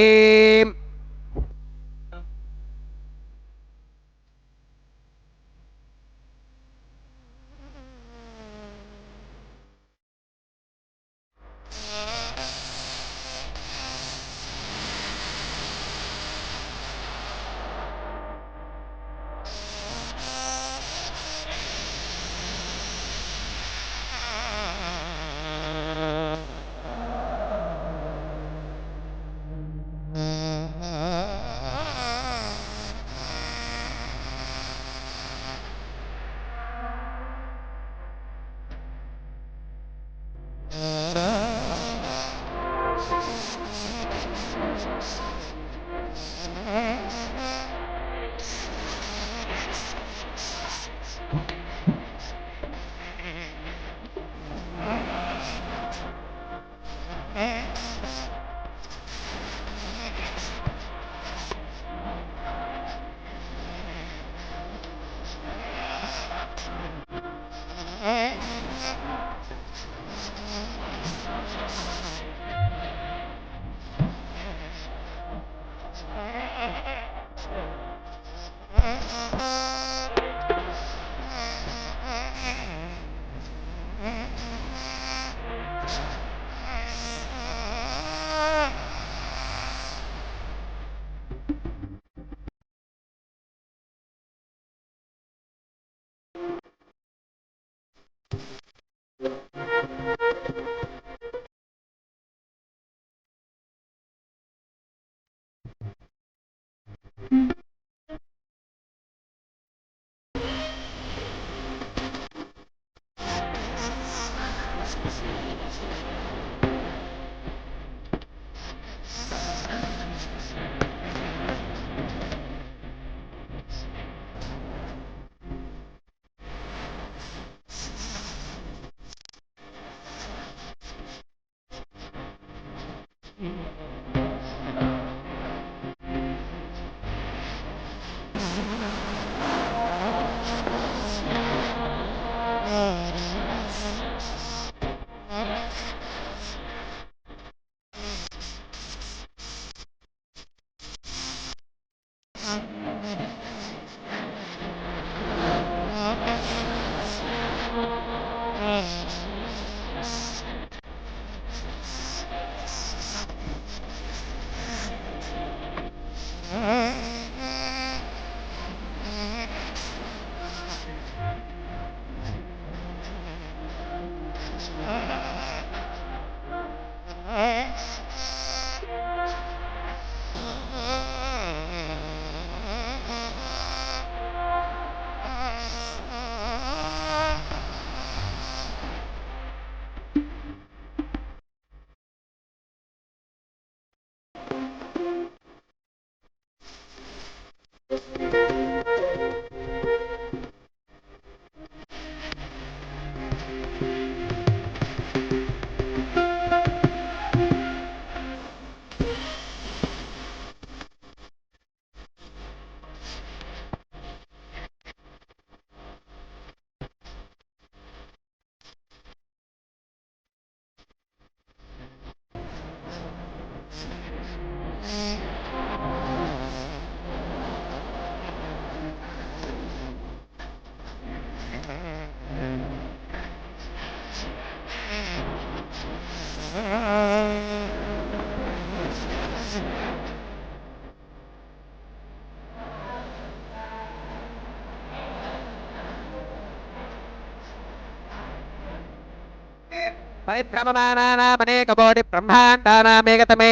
[SPEAKER 3] పరిభ్రమమానానామనేకకోటి బ్రహ్మాండానామేకతమే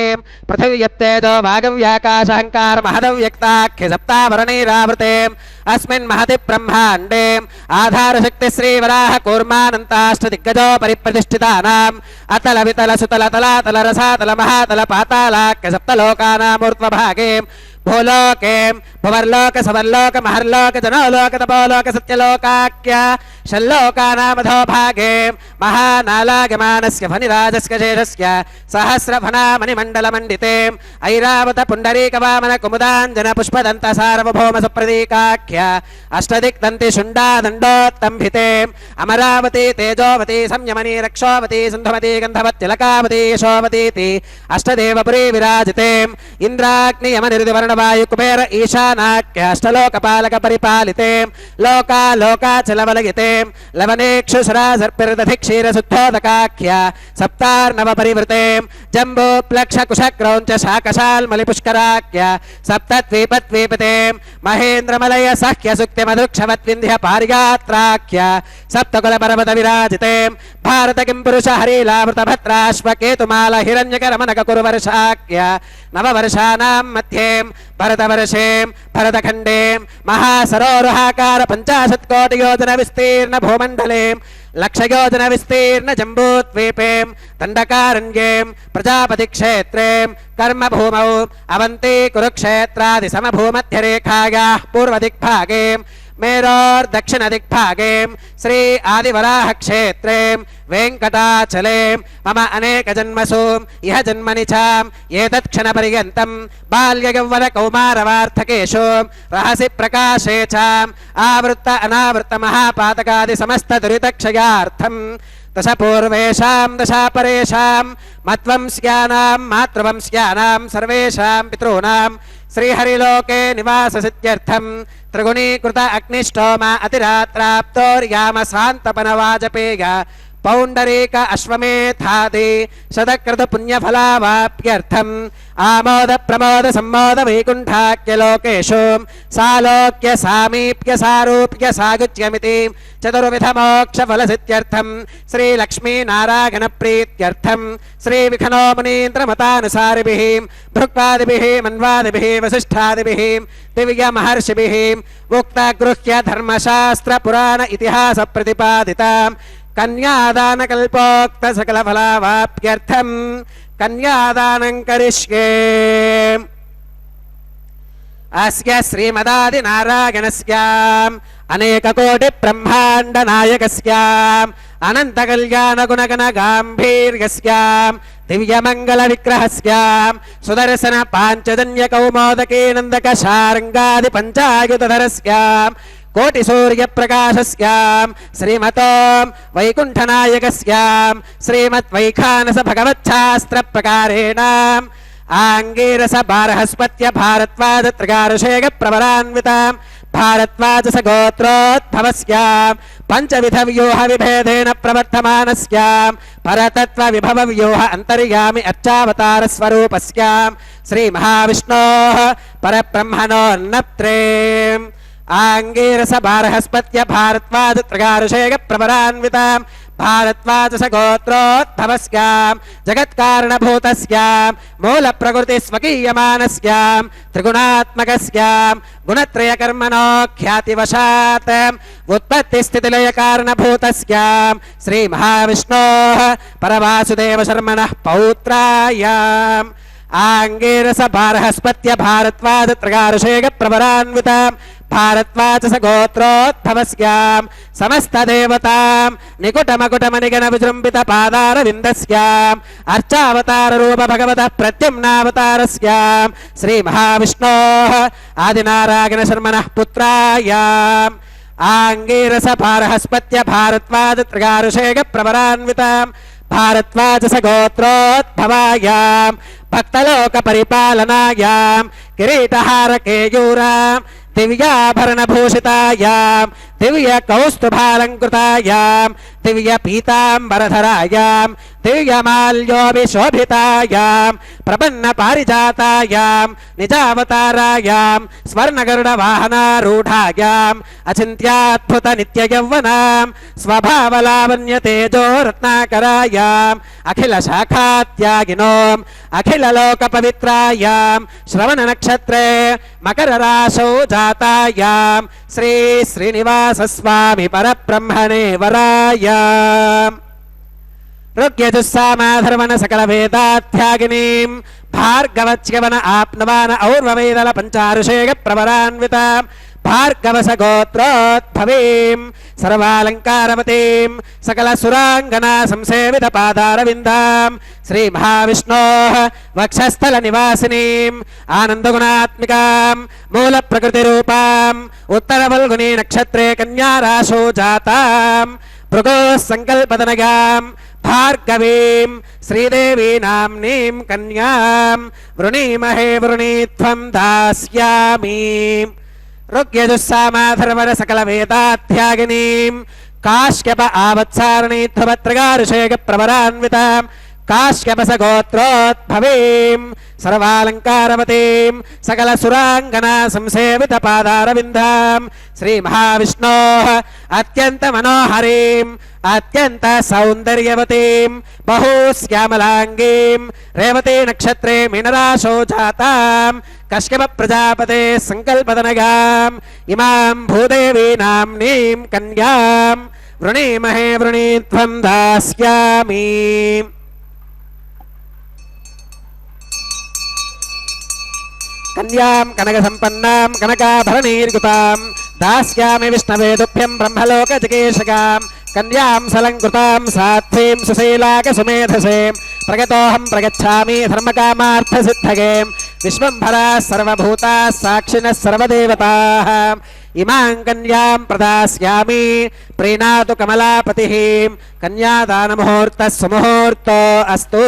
[SPEAKER 3] పృథివ్యప్తేజో వాగవ్యాకాశహంకార మహదవ్యక్తాఖ్య సప్తావరణైరావృతే అస్మిన్ మహతి బ్రహ్మాండే ఆధారశక్తి శ్రీవరాహ కూర్మానంతాష్టదిగ్గజో పరిప్రతిష్ఠితానాం అతల వితల సుతల తలాతల రసాతల మహాతల పాతాళాఖ్య సప్తలోకానామూర్ధ్వభాగే భూలోకే భువర్లోక సవర్లోక మహర్లోక జనోలోక తపోలోక సత్యలోకాఖ్య షల్లోకానామధో భాగే మహానాలాగమానస్య ఫణిరాజస్య శేషస్య సహస్రఫణామణిమండలమండితే ఐరావత పుండరీకవామన కుముదాంజన పుష్పదంత సార్వభౌమ సుప్రదీకాఖ్య అష్టదిక్దంతి శుండాదండోత్తంభితే అమరావతి తేజోవతి సంయమని రక్షోవతి సింధుమతి గంధవత్తిలకావతి యశోవతీతి అష్టదేవపురీ విరాజితే ఇంద్రాగ్ని యమనిరుదివర్ణవాయు కుబేర ఈశానాఖ్య అష్టలోకపాలక పరిపాలితే లోకాలోకాచలవలయితే లవనేక్షుసరా సర్పిర్దధి క్షీరశుద్ధోదకాఖ్య సప్తార్ణవ పరివృతే జంబూప్లక్ష కుశక్రౌంచ శాకశాల్మలిపుష్కరాఖ్య సప్తద్వీపద్వీపతే మహేంద్రమలయ సఖ్య సుక్తిమధుక్షవద్వింధ్య పారిగాత్రాఖ్య సప్తకుల పర్వత విరాజితే భారత కిం పురుష హరిలావృత భద్రాశ్వకేతుమాల హిరణ్యకరమనక కురువర్షాఖ్య నవవర్షానాం మధ్యే భరతవర్షే భరతఖండే మహాసరోరుహాకార 50 కోటి యోజన విస్తీర్ణ భూమండలే లక్షయోజన విస్తీర్ణ జంబూద్వీపే దండకారణ్యే ప్రజాపతి క్షేత్రే కర్మభూమౌ అవంతి కురుక్షేత్రాది సమభూమధ్యరేఖాయాః పూర్వదిగ్భాగే మేరోర్దక్షిణదిగ్భాగే శ్రీ ఆదివరాహ క్షేత్రే వెంకటాచలే మమ అనేక జన్మసు ఇహ జన్మని చ ఏతత్క్షణ పర్యంతం బాల్య యౌవన కౌమారవార్థకేషు రహసి ప్రకాశే చ ఆవృత్త అనావృత్త మహాపాతకాది సమస్త దురితక్షయార్థం దశ పూర్వేషాం దశ పరేషాం మత్వంస్యానాం మాతృవంస్యానాం సర్వేషాం పితॄణాం శ్రీహరిలోకే నివాససిద్ధ్యర్థం త్రిగుణీకృత అగ్నిష్టోమ అతిరాత్రాప్తోర్యామ శాంతపన వాజపేయ పౌండరీక అశ్వమేధాది శతకృత పుణ్యఫలావాప్యర్థం ఆమోద ప్రమోద సంమోద వైకుంఠాఖ్యలోకేషు సాలోక్య సామీప్య సారూప్య సాగుత్యమితి చతుర్విధ మోక్ష ఫలసిద్ధ్యర్థం శ్రీ లక్ష్మీ నారాయణ ప్రీత్యర్థం శ్రీ విఖనో మునీంద్రమతానుసారిభిః భృక్వాదిభిః మన్వాదిభిః వసిష్ఠాదిభిః దివ్య మహర్షిభిః ఉక్త గృహ్య ధర్మశాస్త్ర పురాణ ఇతిహాస ప్రతిపాదితాం కన్యాదాన కల్పోక్త సకల ఫలావాప్యర్థం కన్యాదానం కరిష్యే అస్య శ్రీమదాది నారాయణస్య అనేక కోటి బ్రహ్మాండ నాయకస్య అనంత కళ్యాణ గుణగణ గాంభీర్యస్య దివ్యమంగళ విగ్రహస్య సుదర్శన పాంచజన్య కౌమోదకీ నందక శారంగాది పంచాయుధరస్య కోటి సూర్య ప్రకాశస్య శ్రీమతో వైకుంఠనాయకస్య శ్రీమద్ వైఖానస భగవచ్ఛాస్త్ర ప్రకారేణ ఆంగీరస బారహస్పత్య భారద్వాజ త్రిగారుషేగ ప్రవరాన్విత భారద్వాజ గోత్రోద్భవస్య పంచవిధ వ్యూహ విభేదేన ప్రవర్తమానస్య పరతత్వ విభవ వ్యూహ అంతర్యామి అర్చావతార స్వరూపస్య శ్రీ మహావిష్ణోః పరబ్రహ్మణోన్నత్రే ఆంగీరస బారహస్పత్య భారద్వాజ త్రిగారుషేగ ప్రవరాన్విత భారద్వాజ గోత్రోద్భవస్య జగత్కారణభూతస్య మూల ప్రకృతి స్వకీయమానస్య త్రిగుణాత్మకస్య గుణత్రయ కర్మణో ఖ్యాతివశాత్ ఉత్పత్తి స్థితిలయ కారణభూతస్య శ్రీ మహావిష్ణోః పరవాసుదేవ శర్మణః పౌత్రాయ ఆంగీరస బారహస్పత్య భారద్వాజ త్రిగారుషేగ ప్రవరాన్విత భారద్వాజ గోత్రోద్భవస్య సమస్త దేవతాం నికుటమకుటమనిగణ విజృంభిత పాదార విందస్య అర్చావతార రూప భగవత ప్రత్యుమ్నావతారస్య శ్రీ మహావిష్ణోః ఆదినారాయణ శర్మణః పుత్రాయ ఆంగీరస బారహస్పత్య భారద్వాజ త్రిగారుషేగ ప్రవరాన్విత భారద్వాజ గోత్రోద్భవాయాం భక్తలోక పరిపాలనాయాం కిరీటహార కేయూరాం దివ్యాభరణ భూషితాయాం దివ్య కౌస్తుభాలంకృతాయాం దివ్య పీతాంబరధరాయాం దివ్యమాల్యోభిశోభితాయాం ప్రపన్న పారిజాతాయాం నిజావతారాయాం స్వర్ణగరుడ వాహనారూఢాయాం అచింత్యాద్భుత నిత్య యౌవనాం స్వభావలావణ్య తేజో రత్నాకరాయాం అఖిల శాఖాత్యాగినోం అఖిల లోక పవిత్రాయాం శ్రవణ నక్షత్రే మకర రాశౌ జాతాయాం శ్రీ శ్రీనివాస స్వామి పరబ్రహ్మణే వరాయాం రుగ్యజుస్సామాధర్వణ సకల వేదాత్యాగినీం భార్గవచ్యవన ఆప్నవాన ఔర్వవేదల పంచారుషేయ ప్రవరాన్వితాం భార్గవస గోత్రోద్భవీం సర్వాలంకారవతీం సకల సురాంగనా సంసేవిత పాదారవిందాం శ్రీ మహావిష్ణోః వక్షస్థల నివాసినీం ఆనందగుణాత్మికాం మూల ప్రకృతి రూపాం ఉత్తర ఫల్గుని నక్షత్రే కన్యా రాశో జాతాం భృగో సంకల్పదనగాం భార్గవీం శ్రీదేవీ నామ్నీం కన్యాం వృణీమహే వృణీత్వం దాస్యామి రుగ్యజుస్సామాధర్వణ సకల వేదాత్యాగినీం కాశ్యప ఆవత్సారణీత్వభద్రగారుషేక ప్రవరాన్వితాం కాశ్యపస గోత్రోద్భవీం సర్వాలంకారవతీం సకల సురాంగనా సంసేవిత పాదారవిందాం శ్రీ మహావిష్ణోః అత్యంత మనోహరీం అత్యంత సౌందర్యవతీం బహూశ్యామలాంగీం రేవతీ నక్షత్రే మీనరాశో జాతాం కశ్యప ప్రజాపతే సంకల్పదనగాం ఇమాం భూదేవీ నామ్నీం కన్యాం వృణీమహే వృణీత్వం దాస్యామి కన్యాం కనక సంపన్నాం కనకాభరణీర్గుతాం దాస్యామి విష్ణవే తుభ్యం బ్రహ్మలోక జిగేషగాం కన్యాం సలంకృతాం సాధ్వీం సుశీలాక సుమేధసేం ప్రగతోహం ప్రగచ్ఛామి ధర్మకామార్థ సిద్ధగే విశ్వంభరా సర్వభూతా సాక్షినః సర్వదేవతాః ఇమాం కన్యాం ప్రదాస్యామి ప్రీణాతు కమలాపతిః కన్యాదాన ముహూర్తః సుముహూర్తో అస్తు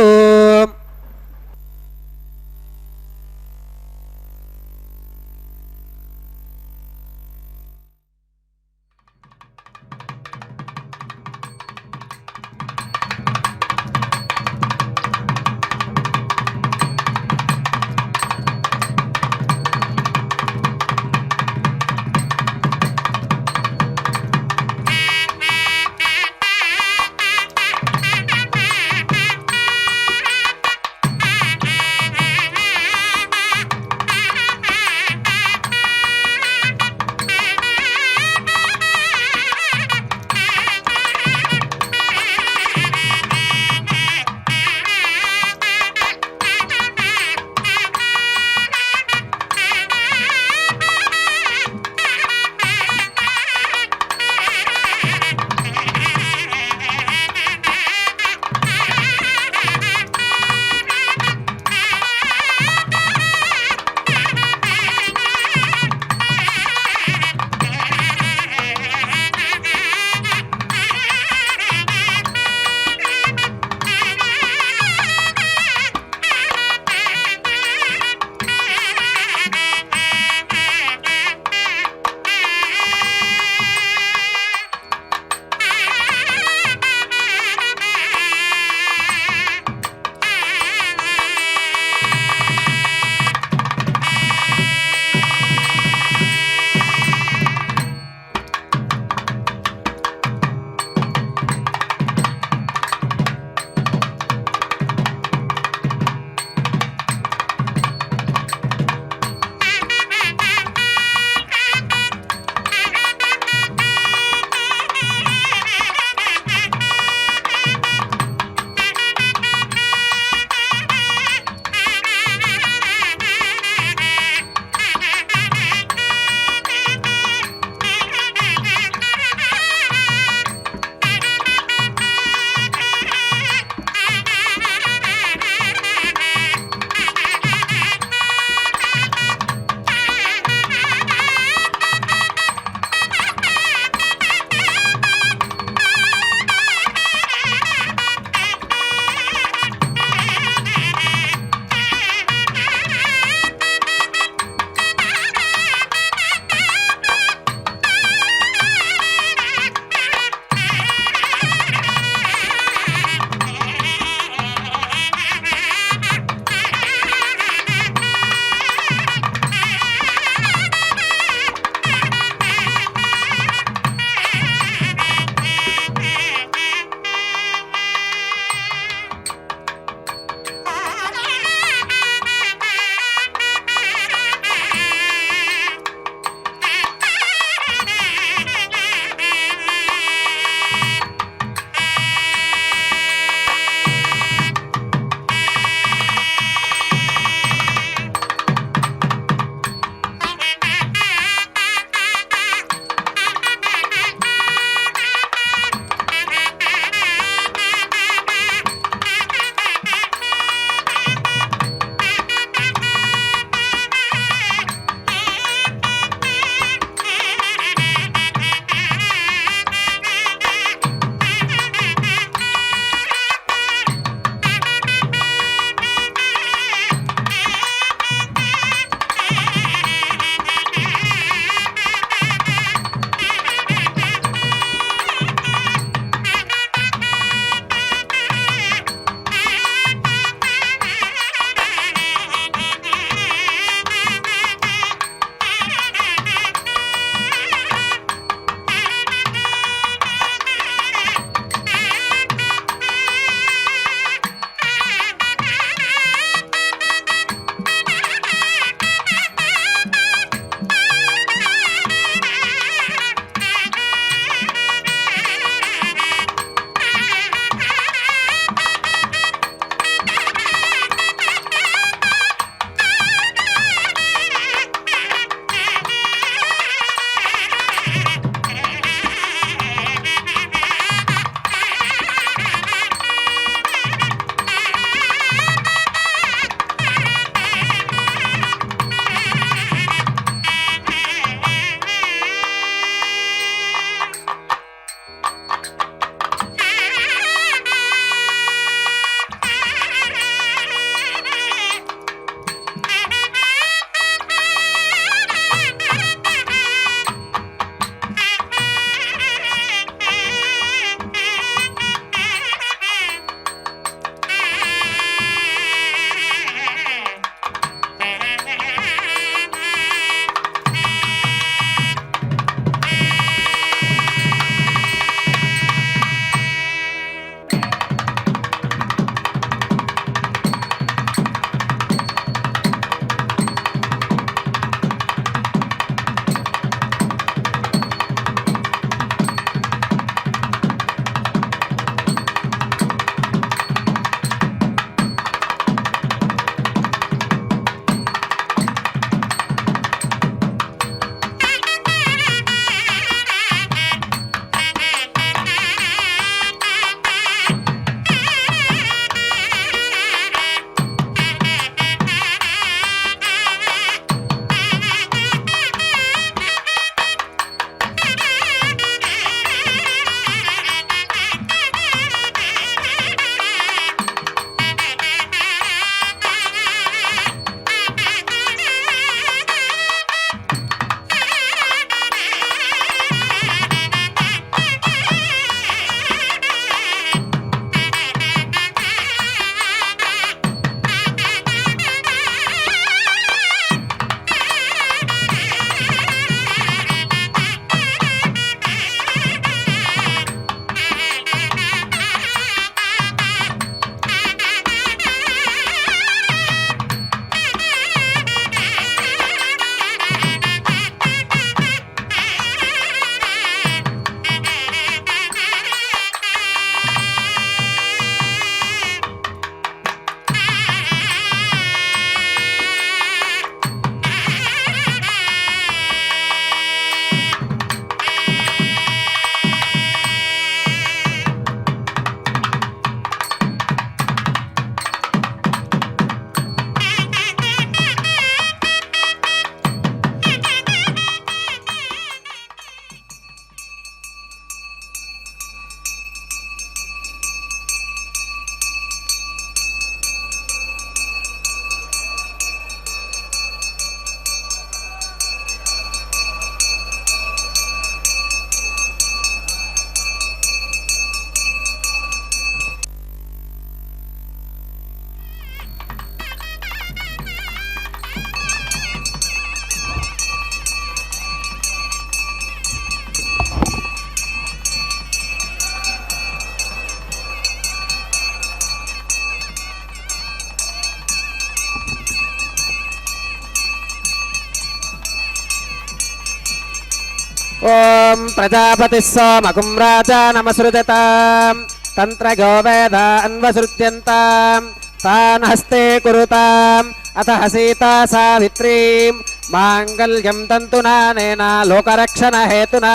[SPEAKER 3] ఓం ప్రజాపతి సోమకుం రాజా నమసృజతాం తంత్రగో వేద అన్వసృజ్యంతాం తాన్ హస్తే కురుతాం అత సీతా సావిత్రీం మాంగళ్యం తంతునానేన లోకరక్షణ హేతునా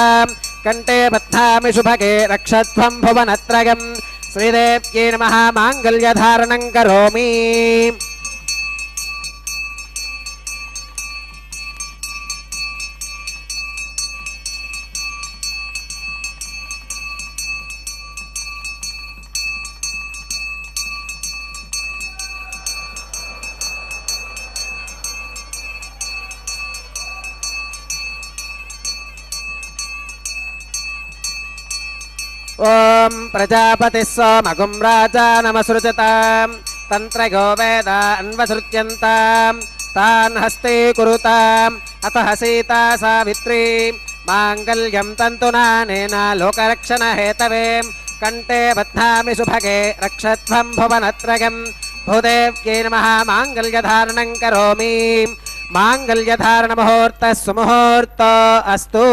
[SPEAKER 3] కంటే బద్ధామి శుభగే రక్షత్వం భువనత్రయం శ్రీదేవ్యై నమః మాంగళ్యధారణం కరోమి. ఓం ప్రజాపతి సోమకుం రాజా నమసృజతాం తంత్రగో వేద అన్వసృజ్యంతాం తాన్ హస్తే కురుతాం అత సీతా సావిత్రీ మాంగళ్యం తంతునానేన లోకరక్షణ హేతవే కంటే బద్ధామి శుభగే రక్షత్వం భువనత్రయం భూదేవ్యై నమః మాంగళ్యధారణం కరోమి. మాంగళ్యధారణ ముహూర్త సుముహూర్త అస్తు.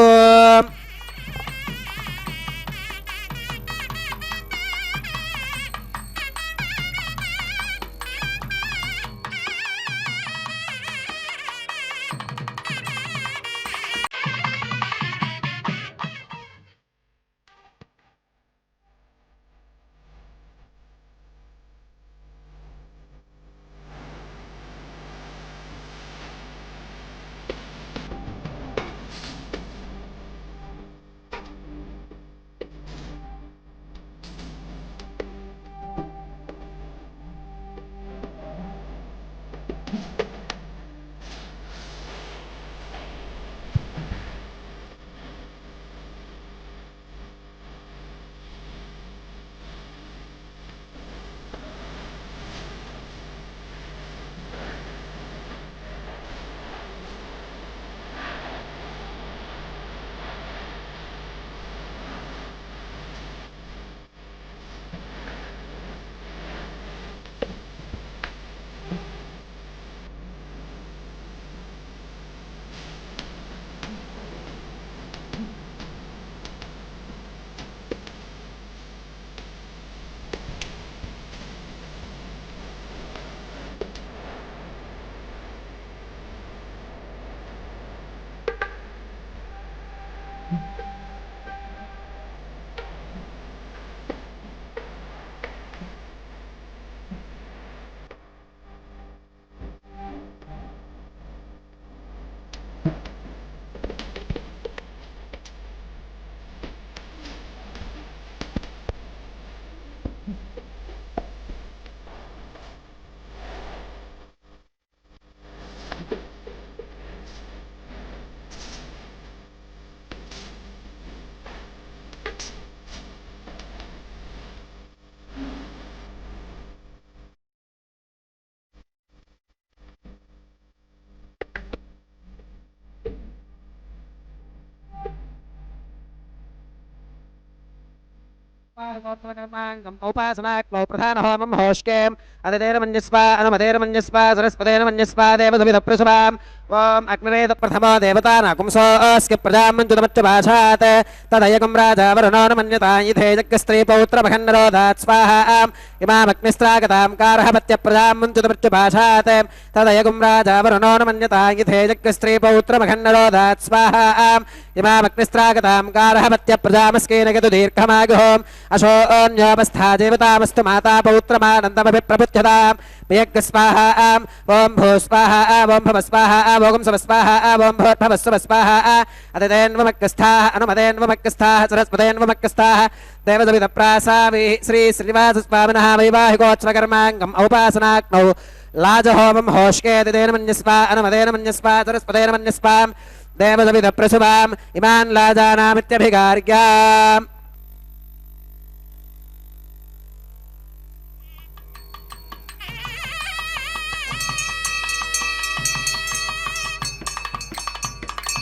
[SPEAKER 3] ఉపాసనాక్లో ప్రధాన హోమం హోష్కేం అదిదేన మన్యస్వ అనుమదేన మన్యస్వ సరస్వతేన మన్యస్వ దేవసవిధ ప్రసుభాం ఓం అగ్నివేద ప్రథమో దేవతానాకుంసోऽస్య ప్రజామంచుతమచ్చ భాషాత్ తదయకం రాజా వరుణో మన్యతా ఇథే యజ్ఞస్త్రీ పౌత్రమఖన్నరోధాత్ స్వాహాం ఇమామగ్నిస్త్రాగతాం కార్హపత్య ప్రజామంచుతమచ్చ భాషాత్ తదయకం రాజా వరుణో మన్యతా ఇథే యజ్ఞస్త్రీ పౌత్రమఖన్నరోధాత్ స్వాహాం ఇమామగ్నిస్త్రాగతాం కార్హపత్య ప్రజామస్కేన గతు దీర్ఘమాగుహోం అశోన్యోపస్థా దేవతామస్తు మాతా పౌత్రమానందమభి ప్రబుధ్యతాం యజ్ఞ స్వాహాం ఓం భూ స్వాహాం ఓం భవ స్వాహాం ఓం సవ స్వాహాం ఓం భూర్భవస్వ స్వాహాం అతిదేన్వమక్కస్థాః అనుమదేన్వమక్కస్థాః సరస్వతేన్వమక్కస్థాః దేవసవిధ ప్రాసావి శ్రీ శ్రీనివాస స్వామినః వైవాహికోత్సవకర్మాంగం ఔపాసనాగ్నౌ లాజహోమం హోష్కేతిదేన మన్యస్వ అనుమదేన మన్యస్వ సరస్వతేన మన్యస్వాం దేవసవిధ ప్రసుభాం ఇమాన్ లాజానామిత్యభిగార్గ్యాం.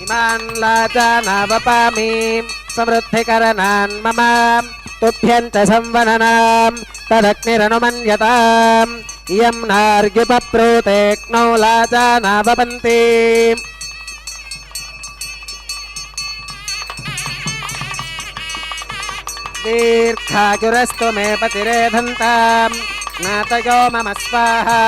[SPEAKER 3] ఇమాన్ లాజానావపామీం సమృద్ధికరణాన్ మమ తుభ్యంత సంవననాం తదగ్నిరనుమన్యతాం ఇయం నార్గ్యుపప్రూతేక్నౌ లాజానావపంతి. దీర్ఘాయురస్తు మే పతిరేధంతాం నాతయో మమ స్వాహా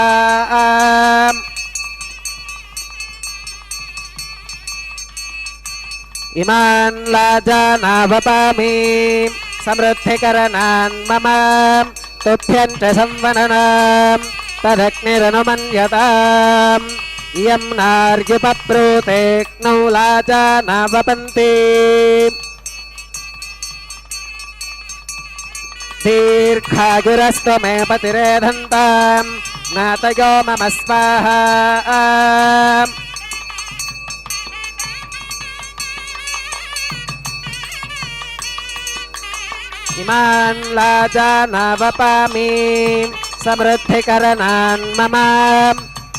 [SPEAKER 3] ఇమాన్ లాజానావపామి సమృద్ధికరణాన్ మమ తుభ్యం చ సంవననాం తదగ్నిరనుమన్యతాం ఇయం నార్యుపప్రూతేక్నౌ లాజానావపంతి దీర్ఘాయురస్తు మే పతిరేధంతాం నాతయో మమ స్వాహా ఇమాన్ లాజానావపామి సమృద్ధికరణాన్ మమ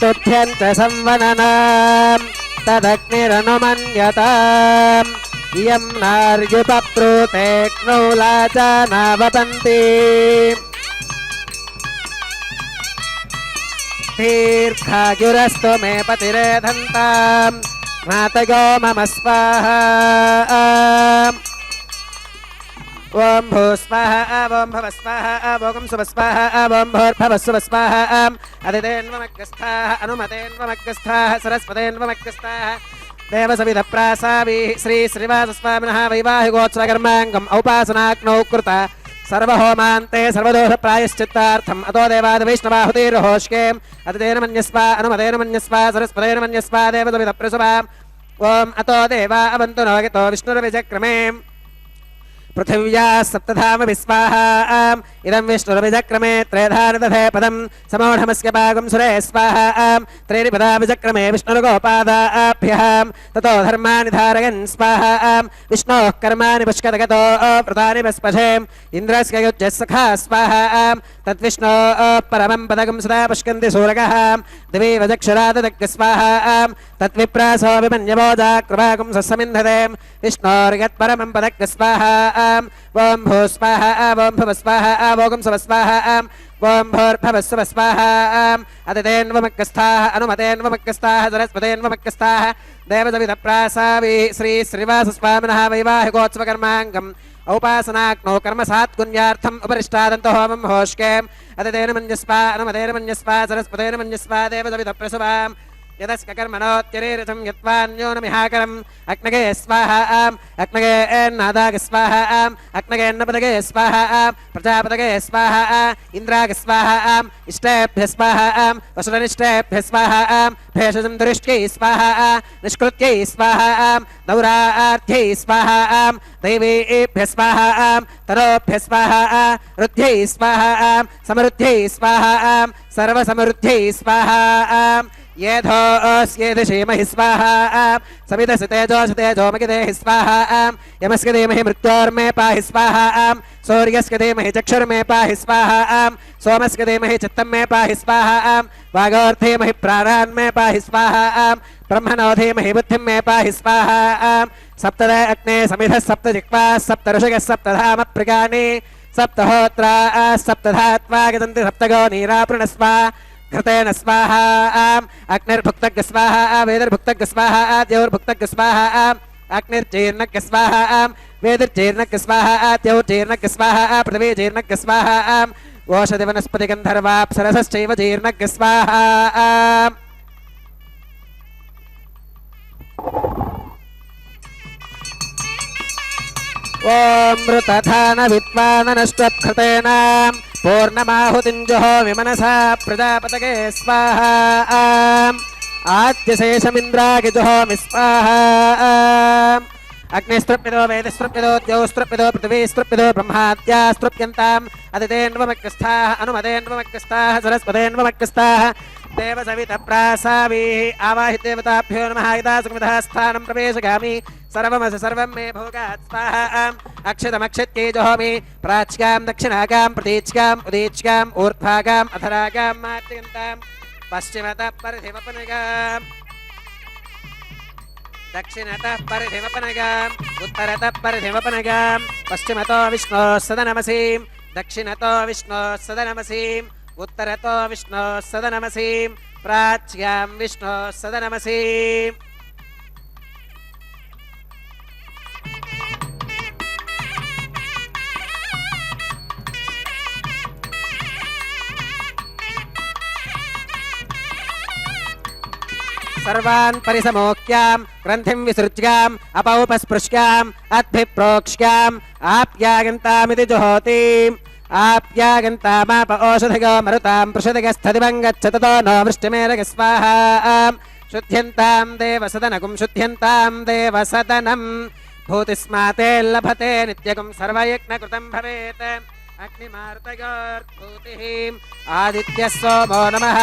[SPEAKER 3] తుభ్యం చ సంవననాం తదగ్నిరనుమన్యతాం ఇయం నార్యుపప్రూతేక్నౌ లాజానావపంతి దీర్ఘాయురస్తు మే పతిరేధంతాం నాతయో మమ స్వాహా ఓం భూ స్వాహ ఓం భవ స్వాహ ఓం శుభ స్వాహ ఓం భూర్భవ శుభ స్వాహ అదితేన్వమగ్రస్థాః అనుమతేన్వమగ్రస్థాః సరస్వతేన్వమగ్రస్థాః దేవసవిధ ప్రాసావి శ్రీ శ్రీనివాసస్వామినః వైవాహికోత్సవకర్మాంగం ఔపాసనాగ్నౌ కృత సర్వహోమాంతే సర్వదోష ప్రాయశ్చిత్తార్థం అతో దేవాద వైష్ణవాహుతిర్హోష్కే అదితేన మన్యస్వ అనుమతేన మన్యస్వ సరస్వతేన మన్యస్వ దేవసవిధ ప్రసవా ఓం అతో దేవా అవంతు నోగితో విష్ణుర్విజక్రమే పృథివ్యా సప్తధామ విస్వాహా ఇదం విష్ణుర్విజక్రమే త్రేధాన దధే పదం సమోఢమస్య భాగం సురే స్వాహా త్రీని పదా విజక్రమే విష్ణుర్గోపాదాభ్యః తతో ధర్మాని ధారయన్ స్వాహా విష్ణోః కర్మాణి పుష్కతగతో వ్రతాని వస్పశే ఇంద్రస్య యుజ్యः సఖా స్వాహా తద్విష్ణో పరమం పదకం సదా పుష్కంతి సూరగः దివి వజక్షరాదదగ్గ స్వాహా తద్విప్రాసో విమన్యవోజా కృపాకం సస్సమింధతే విష్ణోర్యత్పరమం పదగ్గ స్వాహా ఓం భూ స్వాహ ఓం భవ స్వాహ ఓం శుభ స్వాహ ఓం భూర్భవ శుభ స్వాహ అదితేన్వమగ్రస్థాః అనుమతేన్వమగ్రస్థాః సరస్వతేన్వమగ్రస్థాః దేవసవిధ ప్రాసావి శ్రీ శ్రీనివాసస్వామినః వైవాహికోత్సవకర్మాంగం ఔపాసనాగ్నౌ కర్మసాత్పుణ్యార్థం ఉపరిష్టాదంతో హోమం హోష్కే అదితేన మన్యస్వ అనుమతేన మన్యస్వ సరస్వతేన మన్యస్వ దేవసవిధ ప్రసవాం యదస్క కర్మణోత్యరేరథం యత్వాన్యోనమిహాకరం అగ్నగే స్వాహా అగ్నగే నాదాగ స్వాహా అగ్నగే అన్నపదగే స్వాహా ప్రజాపదగే స్వాహా ఇంద్రాగ స్వాహా ఇష్టేభ్య స్వాహా వసురనిష్టేభ్య స్వాహా భేషజం దురిష్ట్యై స్వాహా నిష్కృత్యై స్వాహా దౌరార్థ్యై స్వాహా దైవేభ్య స్వాహా తరోభ్య స్వాహా రుద్ధ్యై స్వాహా సమరుద్ధ్యై స్వాహా సర్వసమరుద్ధ్యై స్వాహా येधोऽस्येति श्रीमहि स्वाहा सवितस्य तेजोऽसि तेजोमगिदेहि स्वाहा यमस्य धीमहि मृत्योर्मे पाहि स्वाहा सूर्यस्य धीमहि चक्षुर्मे पाहि स्वाहा सोमस्य धीमहि चित्तं मे पाहि स्वाहा वागोर्धीमहि प्राणान् मे पाहि स्वाहा ब्रह्मणो धीमहि बुद्धिं मे पाहि स्वाहा सप्तद अग्ने समिधः सप्त जिह्वाः सप्त ऋषयः सप्तधाम प्रगानि सप्तहोत्रा सप्तधात्वा गदन्ति सप्तगो नीरापृणस्व घृतेन स्वाहा अग्निर्भुक्तज्ञ स्वाहा वेदिर्भुक्तज्ञ स्वाहा द्यौर्भुक्तज्ञ स्वाहा अग्निर्जीर्णज्ञ स्वाहा वेदिर्जीर्णज्ञ स्वाहा द्यौर्जीर्णज्ञ स्वाहा पृथिवी जीर्णज्ञ स्वाहा ओषधि वनस्पति गन्धर्वाप्सरसश्चैव जीर्णज्ञ स्वाहा ओम मृतधान विद्वाननष्टकृतेन पूर्णमाहुतिञ्जुहोमि मनसा प्रजापतये स्वाहा आद्यशेषमिन्द्राय जुहोमि स्वाहा अग्निस्त्रुप्यदो वेदस्त्रुप्यदो द्यौस्त्रुप्यदो पृथिवीस्त्रुप्यदो ब्रह्माद्यास्त्रुप्यन्ताम् अदितेन्वमग्रस्थाः अनुमतेन्वमग्रस्थाः सरस्वतेन्वमग्रस्थाः देवसवितप्रासावीः आवाहिदेवताभ्यो नमः यदा सुखमितः स्थानं प्रवेशगामि सर्वमस सर्वं मे भोगात् स्वाहा अक्षतमक्षत्यै जुहोमि प्राच्यां दक्षिणागां प्रतीच्याम् उदीच्याम् ऊर्ध्वागाम् अधरागां मार्जयन्तां पश्चिमतः परिधिमपनगाम् दक्षिणतः परिधिमपनगाम् उत्तरतः परिधिमपनगाम् पश्चिमतो विष्णोः सदनमसीं दक्षिणतो विष्णोः सदनमसीं उत्तरतो विष्णोः सदनमसीं प्राच्यां विष्णोः सदनमसीं सर्वान् परिसमोक्याम् ग्रन्थिं विसृज्याम् अपौपस्पृश्याम् अद्भिप्रोक्ष्याम् आप्यागन्तामिति जुहोतिम् आप्यागन्तामाप ओषधिगो मरुताम् पृषदिगस्थदिवम् गच्छततो नो वृष्टिमेरग स्वाहा शुद्ध्यन्ताम् देवसदनकुम् शुद्ध्यन्ताम् देवसदनम् भूतिस्माते लभते नित्यकुम् सर्वयज्ञकृतम् भवेत् अग्निमार्तयोर्भूतिः आदित्यः सोमो नमः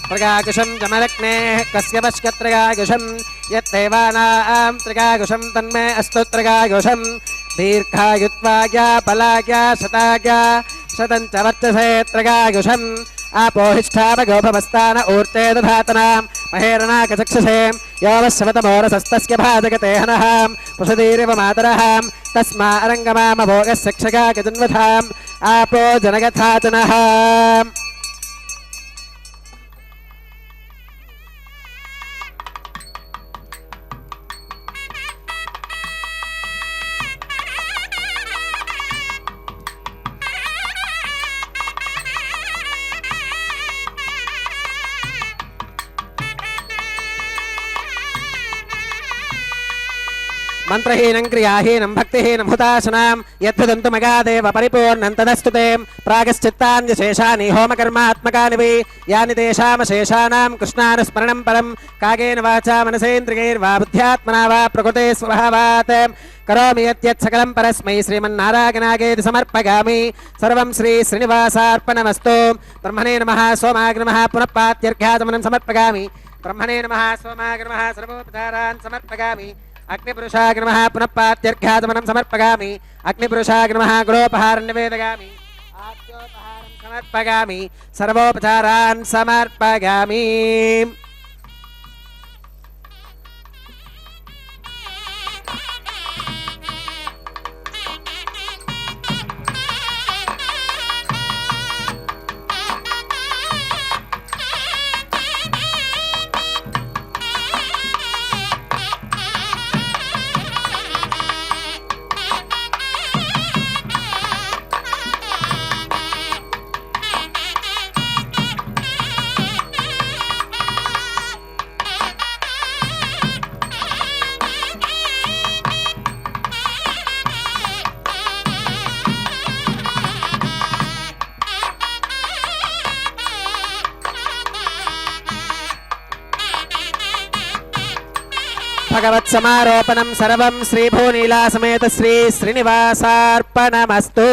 [SPEAKER 3] त्रिगाकुशम् जमलग्नेः कस्य पश्यत्रिगाकुशम् यत्देवानाम् त्रिगाकुशम् तन्मे अस्तु त्रिगाकुशम् दीर्घायुत्वाया बलाया शताया शतम् च वर्चसे त्रिगाकुशम् आपोहिष्ठावगोभवस्तान ऊर्ते दधातनाम् महेरणाकचक्षसे योवश्यवतमोरसस्तस्य भाजगते हनः पुषदीरिव मातरः तस्मा अरङ्गमामभोगस्य क्षगाकजन्वथाम् आपो जनगथातनः मंत्रहीनं क्रियाहीनं भक्तिहीनं हुताशनां यद्वदन्तु मगादेव परिपूर्णं तदस्तुते प्रागश्चित्तान्यशेषानि होमकर्मात्मकानि वै यानि तेषामशेषाणां कृष्णानुस्मरणं परं कागेन वाचा मनसेन्द्रियैर्वा बुद्ध्यात्मना वा प्रकृते स्वभावात् करोमि यत् सकलं परस्मै श्रीमन्नारायणागेति समर्पयामि सर्वं श्री श्रीनिवासार्पणमस्तु ब्रह्मणे नमः सोमाय नमः पुनः पात्यर्घ्याचमनं समर्पयामि ब्रह्मणे नमः सोमाय नमः सर्वोपचारान् समर्पयामि अग्निपुरुषाय नमः पुनः पात्यर्घ्याचमनं समर्पयामि अग्निपुरुषाय नमः गुरोपहारं निवेदयामि आद्योपहारं समर्पयामि सर्वोपचारान् समर्पयामि भगवत्समारोपणं सर्वं श्रीभूनीला समेत श्री श्रीनिवासार्पणमस्तु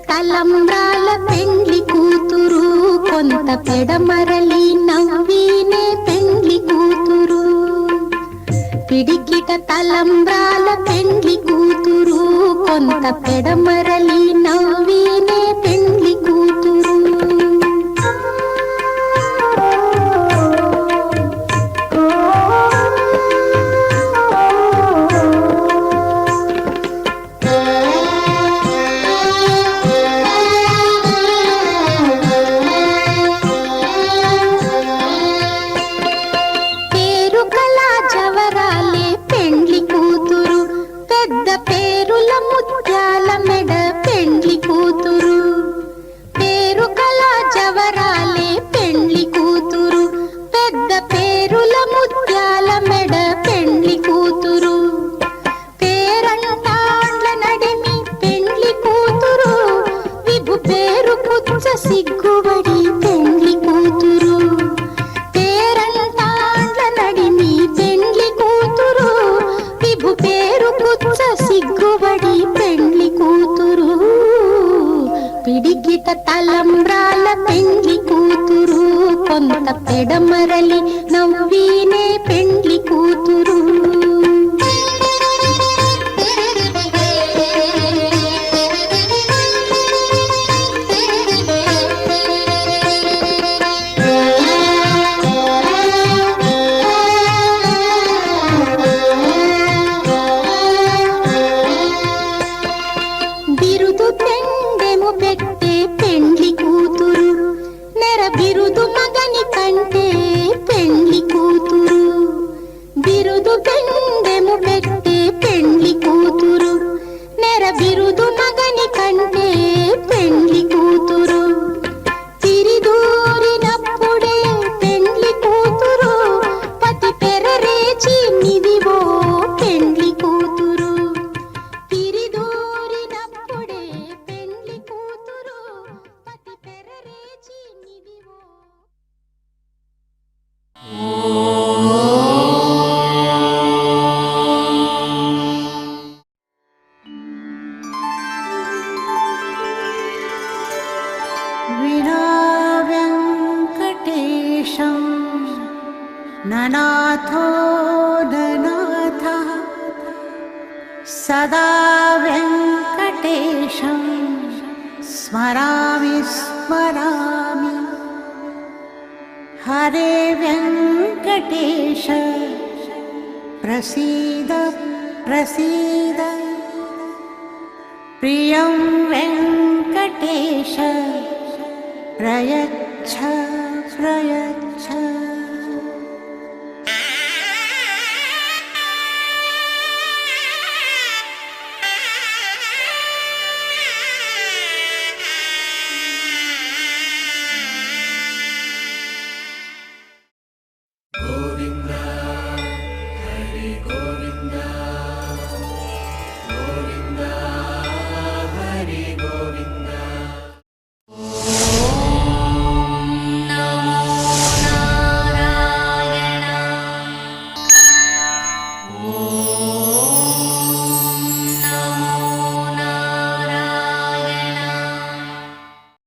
[SPEAKER 4] తలంబ్రాల పెండ్లి కూతురు కొంత పెడమరలి నవ్వినే పెండ్లి కూతురు పిడికిట తలంబ్రాల పెండ్లి కూతురు కొంత పెడమరలి నవ్వినే పెండ్లి కూతురు సిగ్గుబడి పెండ్లి కూతురు పేరంటాండ్ల నడిమి పెండ్లి కూతురు విభు పేరు పుచ్చ సిగ్గుబడి పెండ్లి కూతురు పిడికిట తలంబ్రాల పెండ్లి కూతురు కొంత పెడమరలి నవ్వినే పెండ్లి కూతురు బిరుదు మగని కంటే పెండ్లి కూతురు బిరుదు పెండెము పెట్టే పెండ్లి కూతురు నెర బిరుదు మగని కంటే పెండ్లి కూతురు తిరిదూరినప్పుడే పెండ్లి కూతురు పతి పెరరేచి నిదివో పెండ్లి కూతురు తిరిదూరినప్పుడే పెండ్లి కూతురు పతి పెరరేచి నిదివో
[SPEAKER 5] ननाथो ननाथः सदा वेङ्कटेशं स्मरामि स्मरामि हरे वेङ्कटेश प्रसीद प्रसीद प्रियं वेङ्कटेश प्रयच्छ प्रयच्छ